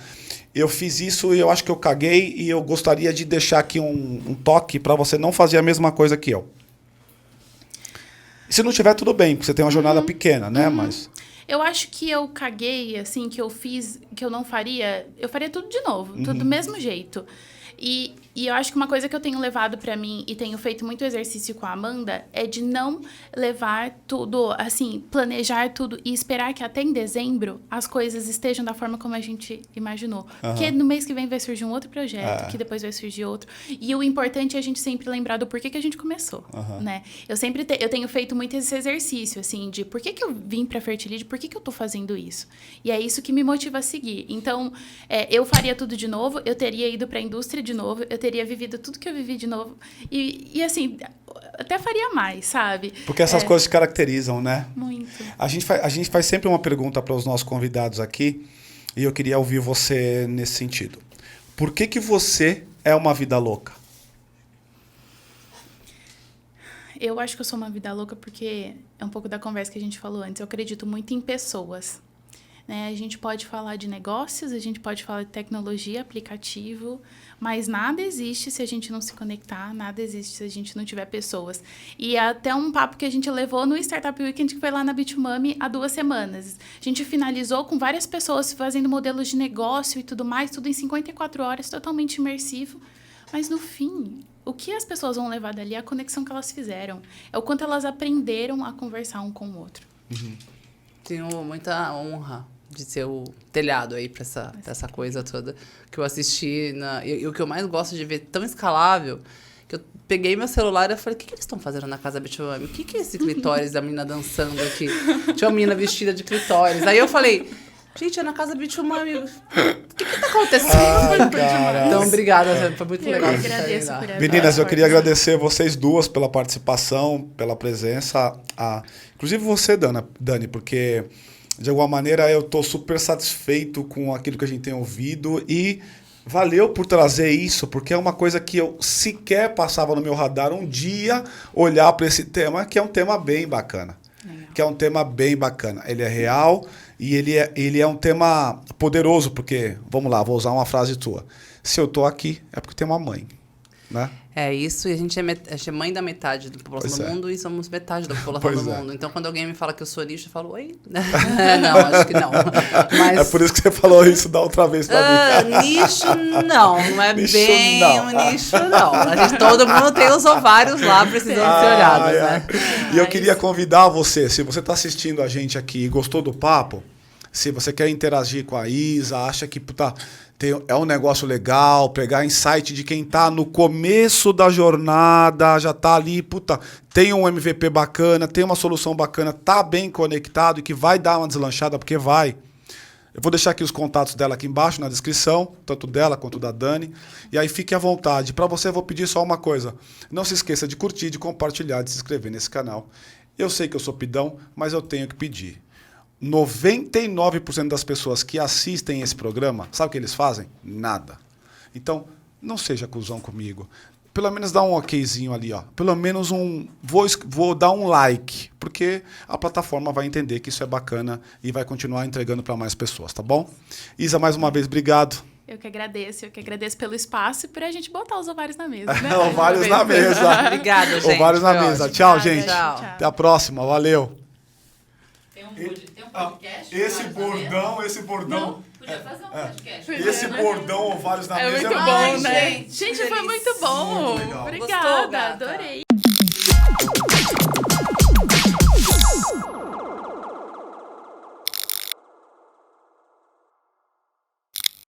eu fiz isso e eu acho que eu caguei e eu gostaria de deixar aqui um toque para você não fazer a mesma coisa que eu. E se não tiver, tudo bem, porque você tem uma jornada pequena, né? Mas... Eu acho que eu caguei, assim, que eu fiz, que eu não faria, eu faria tudo de novo, tudo do mesmo jeito. E eu acho que uma coisa que eu tenho levado pra mim e tenho feito muito exercício com a Amanda é de não levar tudo, assim, planejar tudo e esperar que até em dezembro as coisas estejam da forma como a gente imaginou. Porque no mês que vem vai surgir um outro projeto, que depois vai surgir outro. E o importante é a gente sempre lembrar do porquê que a gente começou, né? Eu tenho feito muito esse exercício, assim, de por que eu vim pra Fertilide, por que eu tô fazendo isso? E é isso que me motiva a seguir. Então, eu faria tudo de novo, eu teria ido pra indústria de novo, eu teria vivido tudo que eu vivi de novo. E assim, até faria mais, sabe? Porque essas coisas se caracterizam, né? Muito. A gente faz sempre uma pergunta para os nossos convidados aqui, e eu queria ouvir você nesse sentido. Por que você é uma vida louca? Eu acho que eu sou uma vida louca porque é um pouco da conversa que a gente falou antes. Eu acredito muito em pessoas. Né? A gente pode falar de negócios, a gente pode falar de tecnologia, aplicativo, mas nada existe se a gente não se conectar, nada existe se a gente não tiver pessoas. E até um papo que a gente levou no Startup Weekend, que foi lá na Bitumami há 2 semanas. A gente finalizou com várias pessoas fazendo modelos de negócio e tudo mais, tudo em 54 horas, totalmente imersivo. Mas no fim, o que as pessoas vão levar dali é a conexão que elas fizeram. É o quanto elas aprenderam a conversar um com o outro. Tenho muita honra de ser o telhado aí pra essa coisa toda que eu assisti. E o que eu mais gosto de ver tão escalável, que eu peguei meu celular e eu falei, o que eles estão fazendo na casa da Bitumami? O que é esse clitóris da menina dançando aqui? Tinha uma menina vestida de clitóris. Aí eu falei, gente, é na casa da Bitumami. O que tá acontecendo? Então, obrigada, foi muito legal. Eu agradeço por essa Meninas, eu queria participação. agradecer vocês duas pela participação, pela presença. Inclusive você, Dani, porque de alguma maneira eu estou super satisfeito com aquilo que a gente tem ouvido e valeu por trazer isso, porque é uma coisa que eu sequer passava no meu radar um dia olhar para esse tema, que é um tema bem bacana. Que é um tema bem bacana. Ele é real e ele é um tema poderoso, porque, vamos lá, vou usar uma frase tua. Se eu tô aqui, é porque tem uma mãe, né? É isso, e a gente é mãe da metade da população do mundo e somos metade da população do mundo. Então, quando alguém me fala que eu sou lixo, eu falo, oi? Não, acho que não. Mas, é por isso que você falou isso da outra vez pra mim. Nicho não é nicho, bem não. um nicho, não. Todo mundo tem os ovários lá precisando ser olhados, né? E eu queria convidar você, se você está assistindo a gente aqui e gostou do papo, se você quer interagir com a Isa, acha que é um negócio legal, pegar insight de quem tá no começo da jornada, já tá ali, tem um MVP bacana, tem uma solução bacana, tá bem conectado e que vai dar uma deslanchada, porque vai. Eu vou deixar aqui os contatos dela aqui embaixo na descrição, tanto dela quanto da Dani, e aí fique à vontade. Para você eu vou pedir só uma coisa, não se esqueça de curtir, de compartilhar, de se inscrever nesse canal. Eu sei que eu sou pidão, mas eu tenho que pedir. 99% das pessoas que assistem esse programa, sabe o que eles fazem? Nada. Então, não seja cuzão comigo. Pelo menos dá um okzinho ali, ó. Pelo menos vou dar um like, porque a plataforma vai entender que isso é bacana e vai continuar entregando para mais pessoas, tá bom? Isa, mais uma vez, obrigado. Eu que agradeço pelo espaço e por a gente botar os ovários na mesa, né? Ovários na mesa. Obrigada, gente. Ovários na mesa. Tchau, gente. Tchau. Até a próxima. Valeu. Tem um podcast? Esse bordão. Não, podia fazer um podcast. Esse bordão, ovários na É mesa muito é bom, muito né? gente, Gente, foi muito bom. Muito legal. Obrigada, Gostou, gata? adorei.